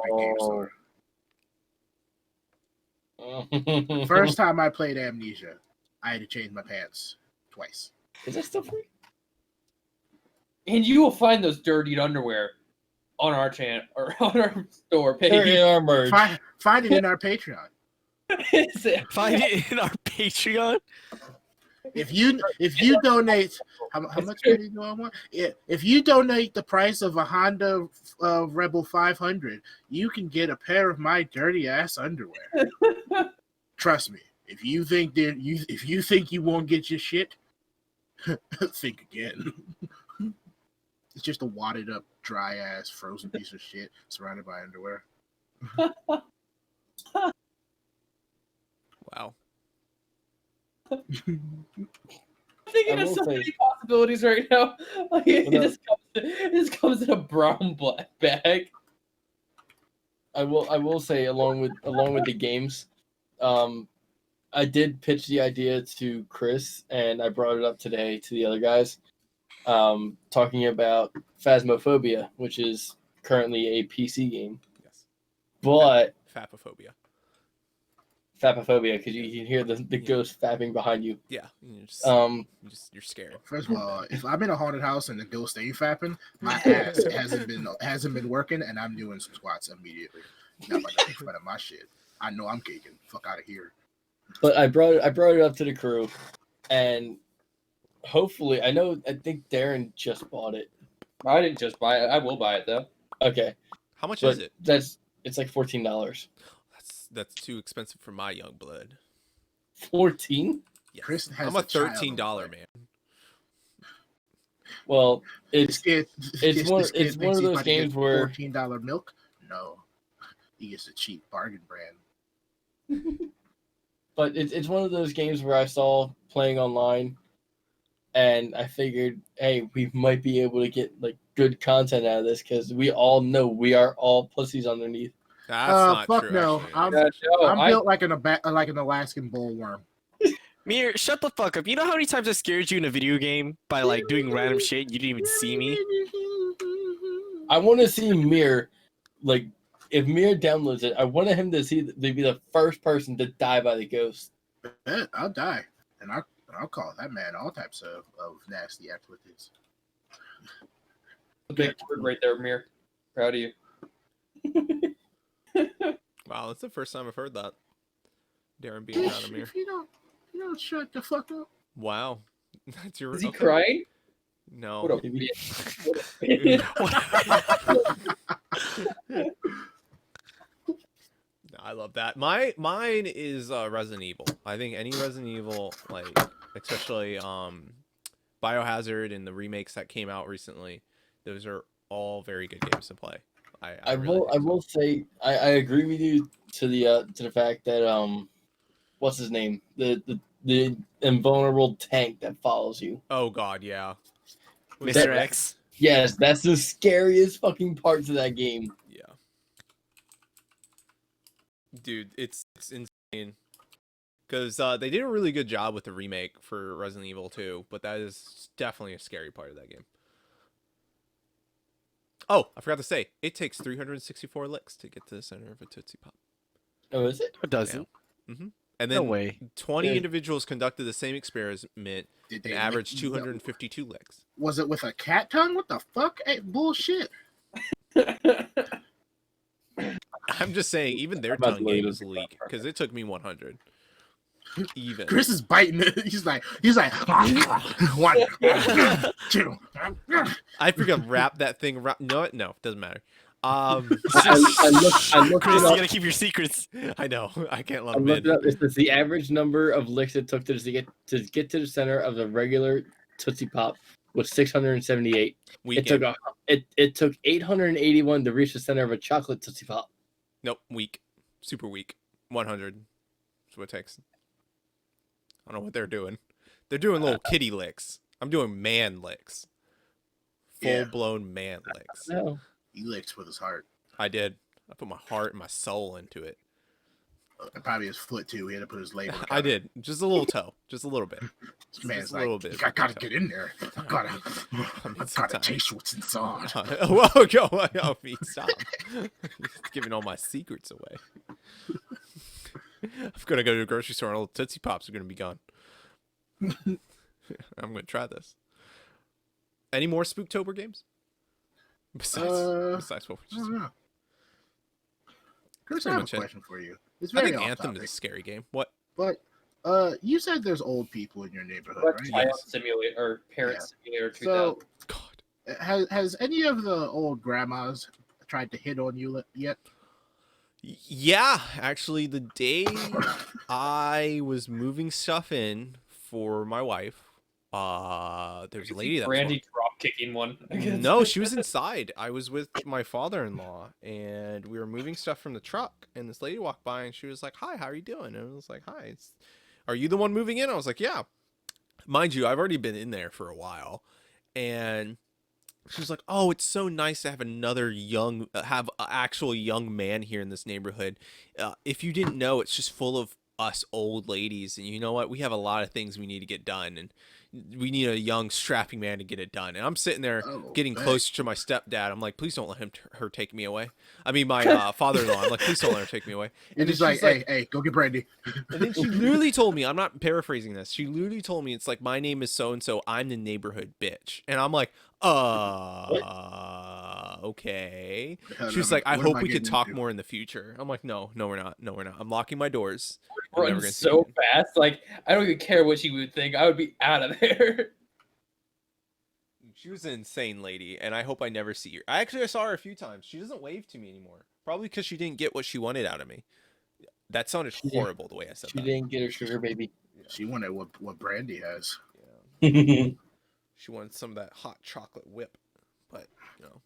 First time I played Amnesia, I had to change my pants twice. Is that still free? And you will find those dirtied underwear on our channel or on our store They're page. in our merch. Find it in our Patreon. Find it in our Patreon. If you donate, how much money do I want? If you donate the price of a Honda Rebel 500, you can get a pair of my dirty ass underwear. Trust me. If you think you won't get your shit, think again. It's just a wadded up, dry ass, frozen piece of shit surrounded by underwear. Wow. I'm thinking I of will so say- many possibilities right now. Like, it, Well, just comes in a brown black bag. I will say along with the games, I did pitch the idea to Chris, and I brought it up today to the other guys, talking about Phasmophobia, which is currently a PC game, Yes. but Fapophobia. Fapophobia, because you can hear the ghost fapping behind you. Yeah. You're scared. First of all, if I'm in a haunted house and the ghost ain't fapping, my ass hasn't been working, and I'm doing some squats immediately. Not in front of my shit. I know I'm caking. Fuck out of here. But I brought it up to the crew, and hopefully, I think Darren just bought it. I didn't just buy it. I will buy it though. Okay, How much but is it? it's like $14. That's too expensive for my young blood. 14? Yes. Chris has I'm a a child $13 over man. Well, This kid, it's one of thinks those he's about to get games where $14 milk. No, he gets a cheap bargain brand. but it's one of those games where I saw playing online, and I figured, hey, we might be able to get like good content out of this because we all know we are all pussies underneath. That's not fuck true. no. Actually. I'm built like an Alaskan bullworm. Mirror, shut the fuck up. You know how many times I scared you in a video game by like doing random shit? You didn't even see me. I want to see Mirror, like if Mirror downloads it, I wanted him to be the first person to die by the ghost. bet. I'll die, and I'll call that man all types of nasty epithets. Big word right there, Mirrr. Proud of you. Wow, that's the first time I've heard that. Darren being proud of Mirror. If you don't shut the fuck up. Wow, that's your. Is he crying? No. What a bitch. I love that. Mine is Resident Evil. I think any Resident Evil, like especially Biohazard and the remakes that came out recently, those are all very good games to play. I will say I agree with you to the fact that what's his name, the invulnerable tank that follows you. Oh God, yeah. Mr. X. Yes, that's the scariest fucking parts of that game. Yeah. Dude, it's insane. Because they did a really good job with the remake for Resident Evil 2, but that is definitely a scary part of that game. Oh, I forgot to say, it takes 364 licks to get to the center of a Tootsie Pop. Oh, is it? It doesn't. Yeah. Mm-hmm. And then No way. 20 Yeah. individuals conducted the same experiment Did and they averaged lick- 252 licks. Was it with a cat tongue? What the fuck? Hey, bullshit. I'm just saying, even their I'm about tongue to look game it is up. leak, because it took me 100. Even. Chris is biting it. He's like, one, two. I freaking wrap that thing around. No, it doesn't matter. I looked Chris, it you up. gotta keep your secrets. I know. I can't let I them looked in. it up. It's the average number of licks it took to get to the center of the regular Tootsie Pop was 678. Weak. It took 881 to reach the center of a chocolate Tootsie Pop. Nope. Weak. Super weak. 100. That's what it takes. I don't know what they're doing. They're doing little kitty licks. I'm doing man licks. Yeah. Full-blown man licks. No. He licked with his heart. I did. I put my heart and my soul into it. And probably his foot too. He had to put his leg on. I did. Just a little toe. Just a little bit. This man's Just a like, little bit. I gotta get in there. I gotta some time. taste what's inside. Whoa, go, Pete, stop. You're giving all my secrets away. I'm gonna go to the grocery store and all the Tootsie Pops are gonna be gone. I'm gonna try this. Any more Spooktober games? Besides what we I just don't know. Chris, Pretty I have a much it. question for you. It's I very think off Anthem topic, is a scary game. What? but you said there's old people in your neighborhood, What right? Child Yes. Simulator or Parent Yeah. Simulator 2000? So God. has any of the old grandmas tried to hit on you yet? Yeah, actually, the day I was moving stuff in for my wife, there's a lady that was Brandy drop kicking one. No, she was inside. I was with my father-in-law, and we were moving stuff from the truck, and this lady walked by, and she was like, "Hi, how are you doing?" And I was like, "Hi, are you the one moving in?" I was like, "Yeah." Mind you, I've already been in there for a while, and she was like, "Oh, it's so nice to have another have an actual young man here in this neighborhood. If you didn't know, it's just full of us old ladies, and you know what? We have a lot of things we need to get done, and we need a young strapping man to get it done." And I'm sitting there getting closer to my stepdad. I'm like, "Please don't let her take me away." I mean, my father-in-law. I'm like, "Please don't let her take me away." And he's like, hey, go get Brandy. And then she literally told me, I'm not paraphrasing this, she literally told me, it's like, "My name is so-and-so, I'm the neighborhood bitch." And I'm like, okay. She was like, "I hope we could talk more in the future." I'm like, no, we're not. I'm locking my doors. I'm never Run gonna see so you. fast. Like, I don't even care what she would think. I would be out of there. She was an insane lady, and I hope I never see her. I saw her a few times. She doesn't wave to me anymore. Probably because she didn't get what she wanted out of me. That sounded horrible the way I said She that. didn't get her sugar baby. She wanted what Brandy has. Yeah. She wanted some of that hot chocolate whip. But, you know.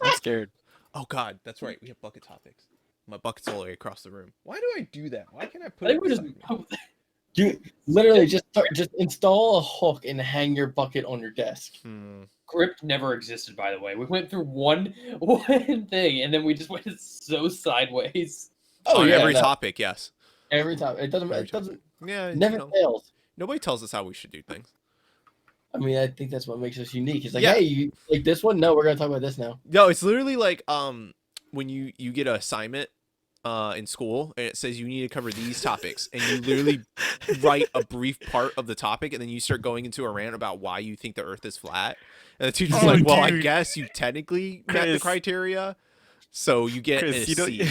I'm scared. Oh, God, that's right. We have bucket topics. My bucket's all the way across the room. Why do I do that? Why can't I I put think it we just. beside me? You literally just install a hook and hang your bucket on your desk. Grip never existed, by the way. We went through one thing, and then we just went so sideways. On every no. topic, yes. Every time. It doesn't. Every It doesn't. Yeah, Never you know, fails. nobody tells us how we should do things. I mean, I think that's what makes us unique. It's like, Yeah. hey, you like this one? No, we're gonna talk about this now. No, it's literally like when you get an assignment in school, and it says you need to cover these topics, and you literally write a brief part of the topic, and then you start going into a rant about why you think the Earth is flat. And the teacher's like, "Well, I guess you technically met the criteria, so you get a C."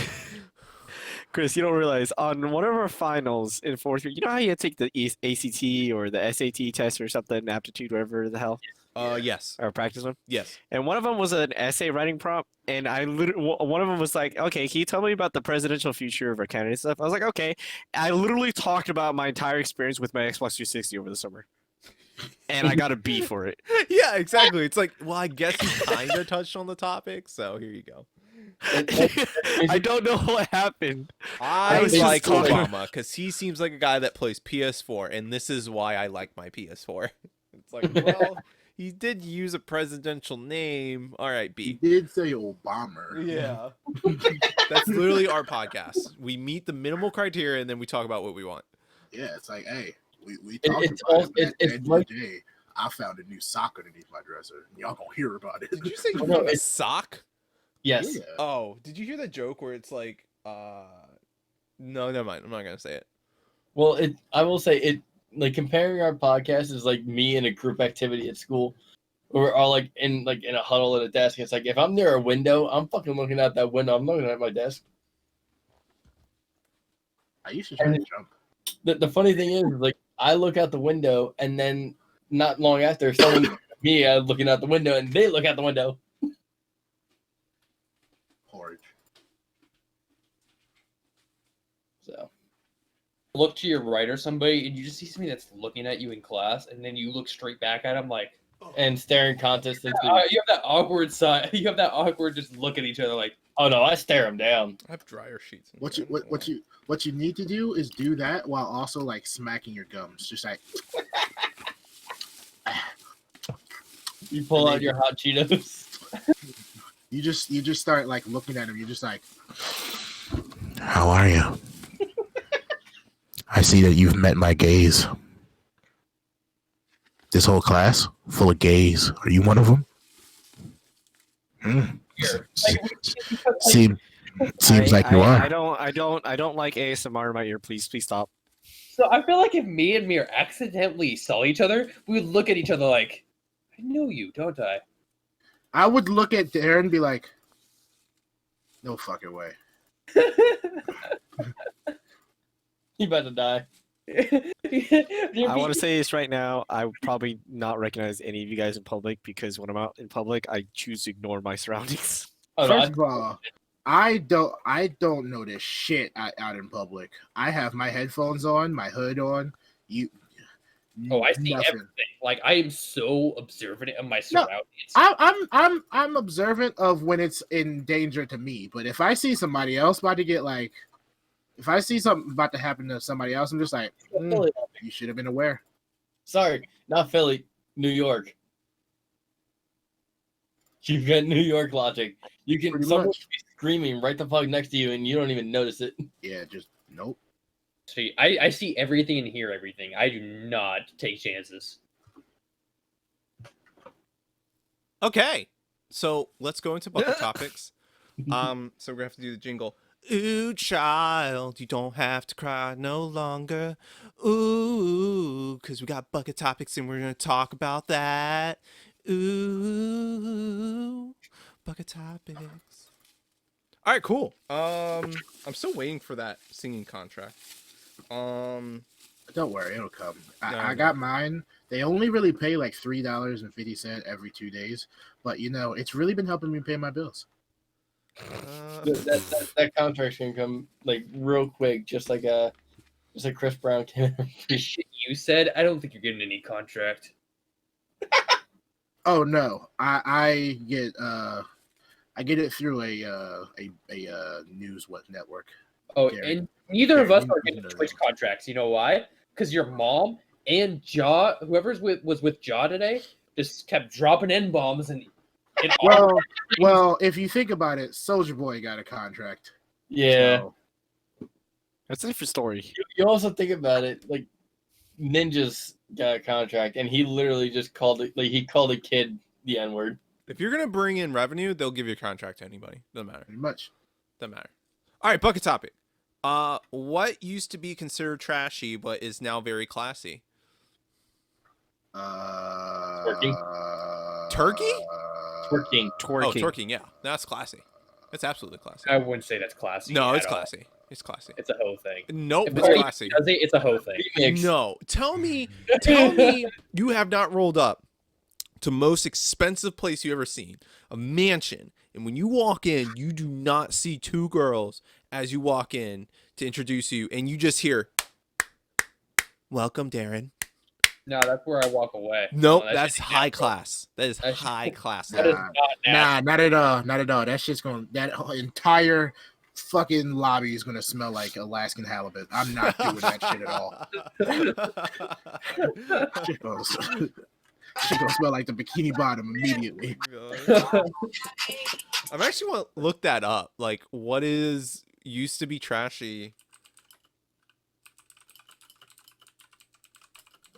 Chris, you don't realize on one of our finals in fourth year, you know how you take the ACT or the SAT test or something, aptitude, whatever the hell. Yes. Or practice one. Yes. And one of them was an essay writing prompt, and one of them was like, "Okay, can you tell me about the presidential future of our candidate stuff?" I was like, "Okay." I literally talked about my entire experience with my Xbox 360 over the summer, and I got a B for it. Yeah, exactly. It's like, well, I guess you kind of touched on the topic, so here you go. I don't know what happened. I was like just talking- Obama because he seems like a guy that plays PS4, and this is why I like my PS4. It's like, well, he did use a presidential name. All right, He B. did say Obama. Yeah. That's literally our podcast. We meet the minimal criteria, and then we talk about what we want. Yeah, it's like, hey, we talked It's about also- it. it's That like- day, I found a new sock underneath my dresser. Y'all gonna hear about it. Did you say you No, found a it's- sock? Yes. Yeah. Oh, did you hear that joke where it's like, no, never mind. I'm not gonna say it. Well, I will say it. Like comparing our podcast is like me in a group activity at school. We're all like in a huddle at a desk. It's like if I'm near a window, I'm fucking looking out that window. I'm looking at my desk. I used to try to jump. The funny thing is, like I look out the window, and then not long after, someone me looking out the window, and they look out the window. Porridge. So Look to your right or somebody, and you just see somebody that's looking at you in class, and then you look straight back at them like, and staring contest into. you have that awkward side. You have that awkward just look at each other like, Oh no, I stare them down. I have dryer sheets. in What here. you need to do is do that while also like smacking your gums, just like You pull out your hot Cheetos. you just start like looking at him. You're just like, how are you? I see that you've met my gaze. This whole class full of gays. Are you one of them? Seems like you are. I don't like ASMR in my ear. Please stop. So I feel like if me and Mirrr accidentally saw each other, we would look at each other like, I know you, don't I? I would look at Darren and be like, no fucking way. You about to die. I want to say this right now. I would probably not recognize any of you guys in public because when I'm out in public, I choose to ignore my surroundings. Oh, no, First of all, I don't notice shit out in public. I have my headphones on, my hood on. Oh, I see nothing. everything. Like I am so observant of my surroundings. I'm observant of when it's in danger to me. But if I see somebody else about to get like, if I see something about to happen to somebody else, I'm just like, Philly. you should have been aware. Sorry, not Philly, New York. You've got New York logic. You can Pretty someone much. could be screaming right the fuck next to you, and you don't even notice it. Yeah, just nope. See, I see everything and hear everything. I do not take chances. Okay, so let's go into bucket topics. So we're gonna have to do the jingle. Ooh, child, you don't have to cry no longer. Ooh, because we got bucket topics and we're gonna talk about that. Ooh, bucket topics. All right, cool. I'm still waiting for that singing contract. Don't worry, it'll come. No, I got mine. They only really pay like $3.50 every 2 days, but you know it's really been helping me pay my bills. That contract's gonna come like real quick, just like Chris Brown came. The shit you said, I don't think you're getting any contract. Oh no, I get it through a news network. Oh, Darren. and neither of us Darren, are you getting know Twitch that. contracts. You know why? Because your mom and Jaw, whoever's was with Jaw today, just kept dropping N-bombs and Well, if you think about it, Soldier Boy got a contract. Yeah. So, That's a different story. You also think about it, like Ninja's got a contract, and he literally just called it like he called a kid the N-word. If you're gonna bring in revenue, they'll give you a contract to anybody. Doesn't matter. pretty much. Doesn't matter. All right, bucket topic. What used to be considered trashy but is now very classy? Twerking. Turkey? Twerking. Oh, twerking. Yeah, that's classy. That's absolutely classy. I wouldn't say that's classy. No, at it's all. classy. It's classy. It's a hoe thing. Nope, If it's Brady classy. does it, it's a hoe thing. Remix. No, tell me you have not rolled up to most expensive place you ever seen, a mansion, and when you walk in, you do not see two girls as you walk in to introduce you, and you just hear, "Welcome, Darren." No, that's where I walk away. Nope, No, that's just high natural. class. That is That's- high class. That is level. not natural. Not at all. Not at all. That shit's going. That whole entire fucking lobby is gonna smell like Alaskan halibut. I'm not doing that shit at all. Shit gonna smell like the bikini bottom immediately. I'm actually want to look that up. Like, what is used to be trashy?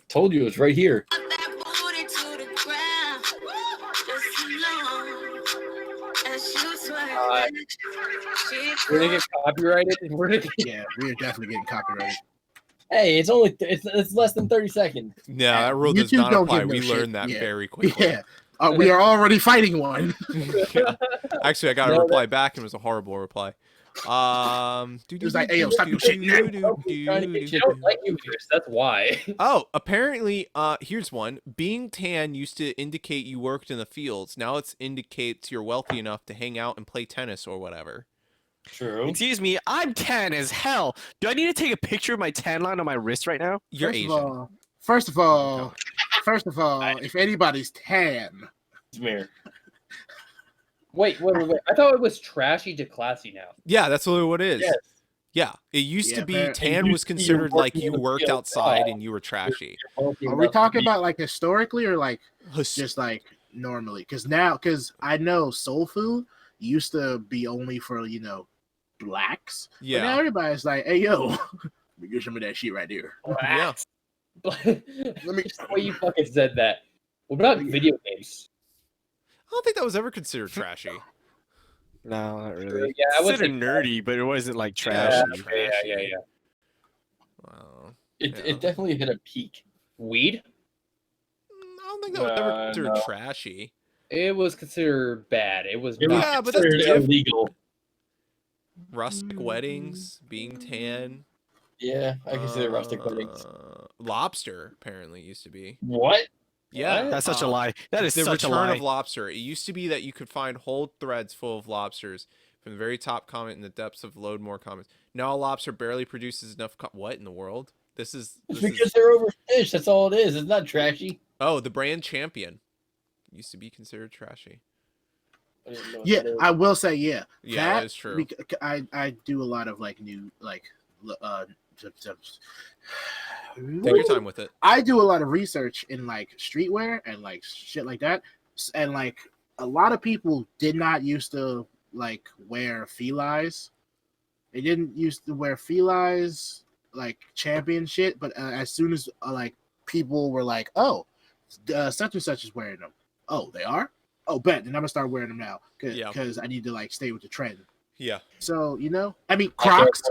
Told you it's right here. We're gonna get copyrighted. Yeah, we are definitely getting copyrighted. Hey, it's less than 30 seconds. No, that rule does YouTube not don't apply. give no We shit. learned that Yeah. very quickly. Yeah, we are already fighting one. Yeah. Actually, I got a No, reply back, and it was a horrible reply. It was like, "Hey, yo, stop your shit now." Trying to get They don't like you, Chris. That's why. Oh, apparently, here's one. Being tan used to indicate you worked in the fields. Now it indicates you're wealthy enough to hang out and play tennis or whatever. True. Excuse me, I'm tan as hell. Do I need to take a picture of my tan line on my wrist right now? You're First Asian. of all, if anybody's tan, It's Mirror. Wait. I thought it was trashy to classy now. Yeah, that's literally what it is. Yes. Yeah, it used to Yeah, be but it tan used was to be considered like working you in the worked field. outside and you were trashy. are we talking about like historically or like Hus- just like normally? Because I know soul food used to be only for blacks. But now Yeah, everybody's like, "Hey, yo, let me get some of that shit right there." yeah. Let me just the way you fucking said that. What about video games? I don't think that was ever considered trashy. No, not really. Yeah, I would Considered say nerdy, but it wasn't like Yeah, trashy. yeah. Wow. It Yeah. it definitely hit a peak. Weed? I don't think that was ever considered no. trashy. It was considered bad. It was It not. was Yeah, but that's considered different. illegal. Rustic weddings, being tan. Yeah, I consider rustic weddings. Lobster apparently used to be. What? Yeah, What? That's such a lie. That is the such a return lie. of lobster. It used to be that you could find whole threads full of lobsters from the very top comment in the depths of load more comments. Now a lobster barely produces enough. What in the world? This is Because they're overfished. That's all it is. It's not trashy. oh, the brand champion used to be considered trashy. I didn't know what Yeah, that is. I will say, yeah. Yeah, that is true. I do a lot of like new Take your time with it. I do a lot of research in like streetwear and like shit like that, and like a lot of people did not used to like wear felines. They didn't used to wear felines like champion shit, but as soon as like people were like, "Oh, such and such is wearing them," oh, they are. Oh, bet. Then I'm gonna start wearing them now because I need to like stay with the trend. Yeah. So I mean, Crocs.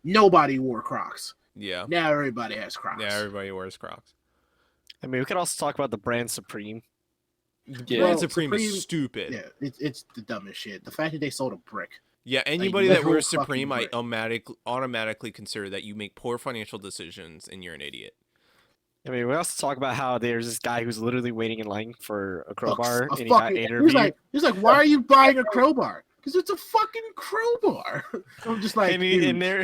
Nobody wore Crocs. Yeah. Now everybody has Crocs. Yeah, everybody wears Crocs. I mean, we could also talk about the brand Supreme. The Yeah. brand Well, Supreme is Supreme- stupid. Yeah, it's the dumbest shit. The fact that they sold a brick. Yeah, anybody that literal wears fucking Supreme, I brick. automatically consider that you make poor financial decisions and you're an idiot. I mean, we also talk about how there's this guy who's literally waiting in line for a crowbar, A and he got fucking- interviewed. He's like, why are you buying a crowbar? Because it's a fucking crowbar. I'm just like, and, he, dude, and there,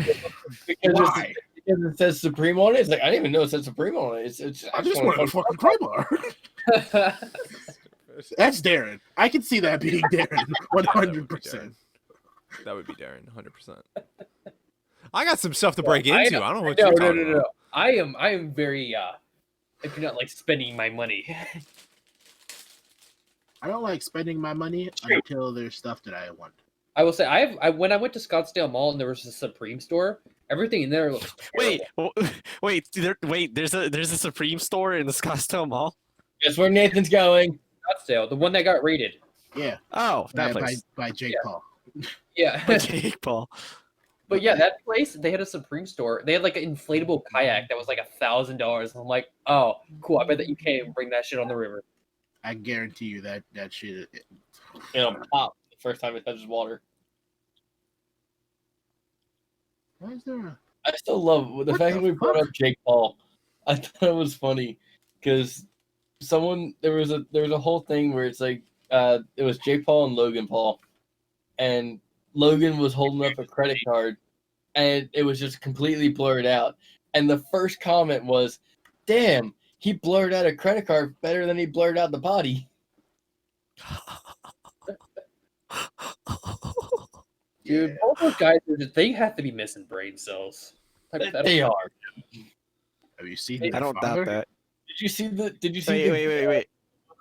Because why? it says Supreme on it. It's like I didn't even know it said Supreme on it. It's I just wanted a fucking crowbar. That's Darren. I can see that being Darren, 100%. That would be Darren, 100%. I got some stuff to break into. I don't know what you're No. talking about. I am very I do not like spending my money. I don't like spending my money until there's stuff that I want. I will say when I went to Scottsdale Mall and there was a Supreme store, everything in there looks terrible. wait, there's a Supreme store in the Scottsdale Mall. Guess where Nathan's going? Scottsdale, the one that got raided. Yeah, Oh, that by place. Jake Yeah. Paul. Yeah. Jake Paul. But yeah, that place, they had a Supreme store. They had like an inflatable kayak that was like $1,000. I'm like, oh, cool. I bet that you can't even bring that shit on the river. I guarantee you that shit. It'll pop the first time it touches water. Why is there a... I still love the What fact the that we brought fuck? up Jake Paul. I thought it was funny because there was a whole thing where it's like it was Jake Paul and Logan Paul, and Logan was holding up a credit card, and it was just completely blurred out. And the first comment was, "Damn, he blurred out a credit card better than he blurred out the body." Dude, Yeah. both those guys, they have to be missing brain cells. They are. Have you seen? I their don't father? doubt that. Did you see the Wait.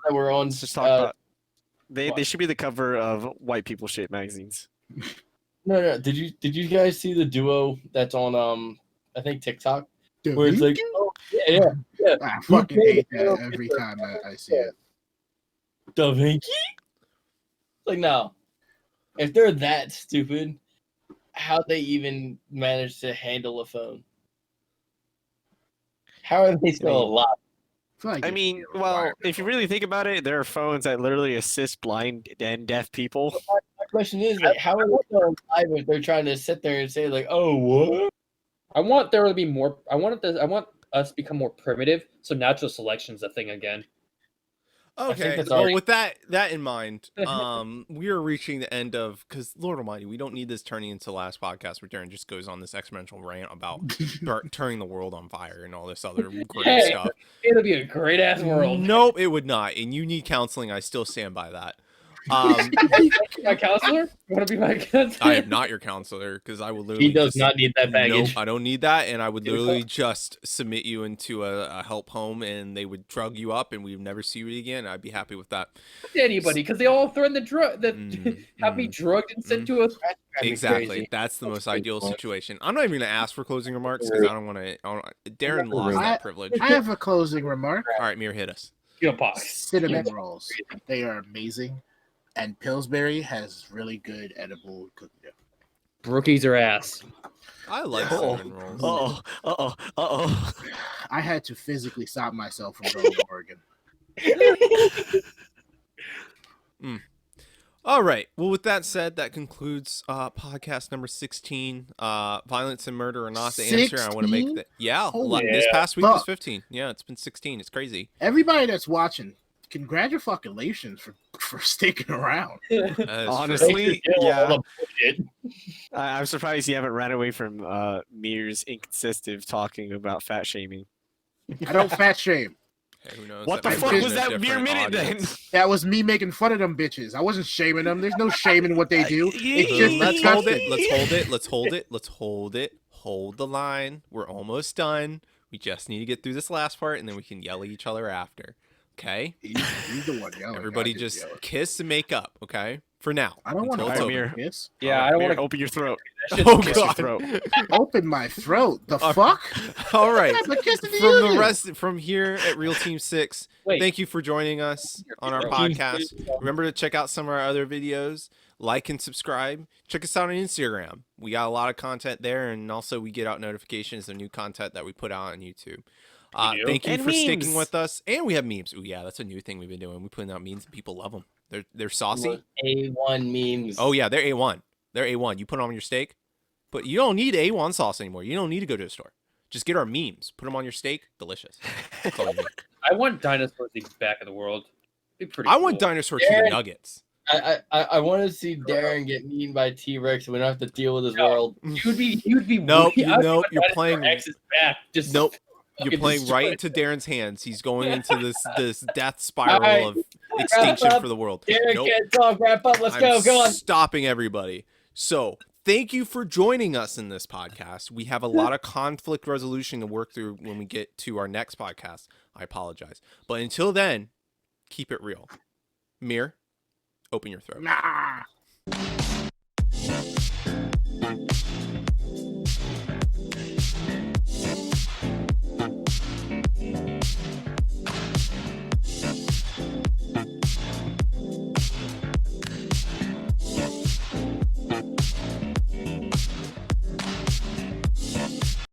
that were on? Let's just talk about. They should be the cover of white people shit magazines. No. Did you guys see the duo that's on I think TikTok Da where it's like, Vinci? oh yeah. I fucking hate that every time I see it. Da Vinci? Like no. If they're that stupid, how'd they even manage to handle a phone? How are they still alive? I mean, well, if you really think about it, there are phones that literally assist blind and deaf people. My question is, like, how are they still alive if they're trying to sit there and say, like, oh, what? I want there to be more. I want us to become more primitive, so natural selection's a thing again. Okay. that's Well, already- with that in mind, we are reaching the end of, because Lord Almighty, we don't need this turning into the last podcast where Darren just goes on this exponential rant about turning the world on fire and all this other great Hey, stuff. It'll be a great ass world. Nope, it would not. And you need counseling. I still stand by that. My counselor? You want to be my counselor? I am not your counselor because I will literally. He does just, not need that baggage. Nope, I don't need that, and I would literally just submit you into a help home, and they would drug you up, and we'd never see you again. I'd be happy with that. Anybody, because they all threaten the drug, have me drugged and sent to us. Exactly. Crazy. That's the most pretty ideal cool. situation. I'm not even gonna ask for closing remarks because I don't want to. Darren lost that privilege. I have a closing remark. All right, Mirror, hit us. Your box. Cinnamon rolls. They are amazing. And Pillsbury has really good edible cookie dough. Rookies are ass. I like Oh. cinnamon rolls. Uh-oh. I had to physically stop myself from going to Oregon. All right. Well, with that said, that concludes podcast number 16. Violence and murder are not the answer. I want to make 16? that. Yeah. Holy This past week was fuck. 15. Yeah, it's been 16. It's crazy. Everybody that's watching, congratulations for sticking around. That is Honestly, All yeah. the bullshit. I'm surprised you haven't ran away from Mirror's inconsistent talking about fat shaming. I don't fat shame. true. Hey, who knows? What the That fuck might was be a that Mirror different minute then? audience. That was me making fun of them bitches. I wasn't shaming them. There's no shame in what they do. It's Boom, just Let's hold disgusting. it. Let's hold it. Let's hold it. Let's hold it. Hold the line. We're almost done. We just need to get through this last part, and then we can yell at each other after. Okay? He's the one yelling. Everybody I just yell. kiss and make up. Okay? For now. I don't want to Until Alright, it's open. over. kiss. Yeah, I don't Mirror, want to. open your throat. Oh Kiss your god. throat. Open my throat. The fuck? All right. What type of kissing do From you the do? rest from here at Real Team 6, Wait. thank you for joining us on our podcast. Remember to check out some of our other videos, like and subscribe. Check us out on Instagram. We got a lot of content there, and also we get out notifications of new content that we put out on YouTube. We do? Thank you And for sticking memes. with us, and we have memes. Ooh, yeah, that's a new thing we've been doing. We're putting out memes, and people love them. They're saucy. A1 memes. Oh yeah, they're A1. They're A1. You put them on your steak, but you don't need A1 sauce anymore. You don't need to go to a store. Just get our memes. Put them on your steak. Delicious. That's all you need. I want dinosaurs to be back in the world. Be pretty. I want cool. dinosaur chicken Darren. nuggets. I want to see Darren get eaten by T-Rex and we don't have to deal with his No. world. You'd be. Nope, I would nope, put you're dinosaur playing- X's back. Just Nope. You're fucking playing destroy right it. into Darren's hands. He's going into this death spiral Alright. of extinction Wrap up. for the world. Darren Nope. can't talk. Wrap up. Let's I'm go on. stopping everybody. So thank you for joining us in this podcast. We have a lot of conflict resolution to work through when we get to our next podcast. I apologize. But until then, keep it real. Mirror, open your throat. Nah.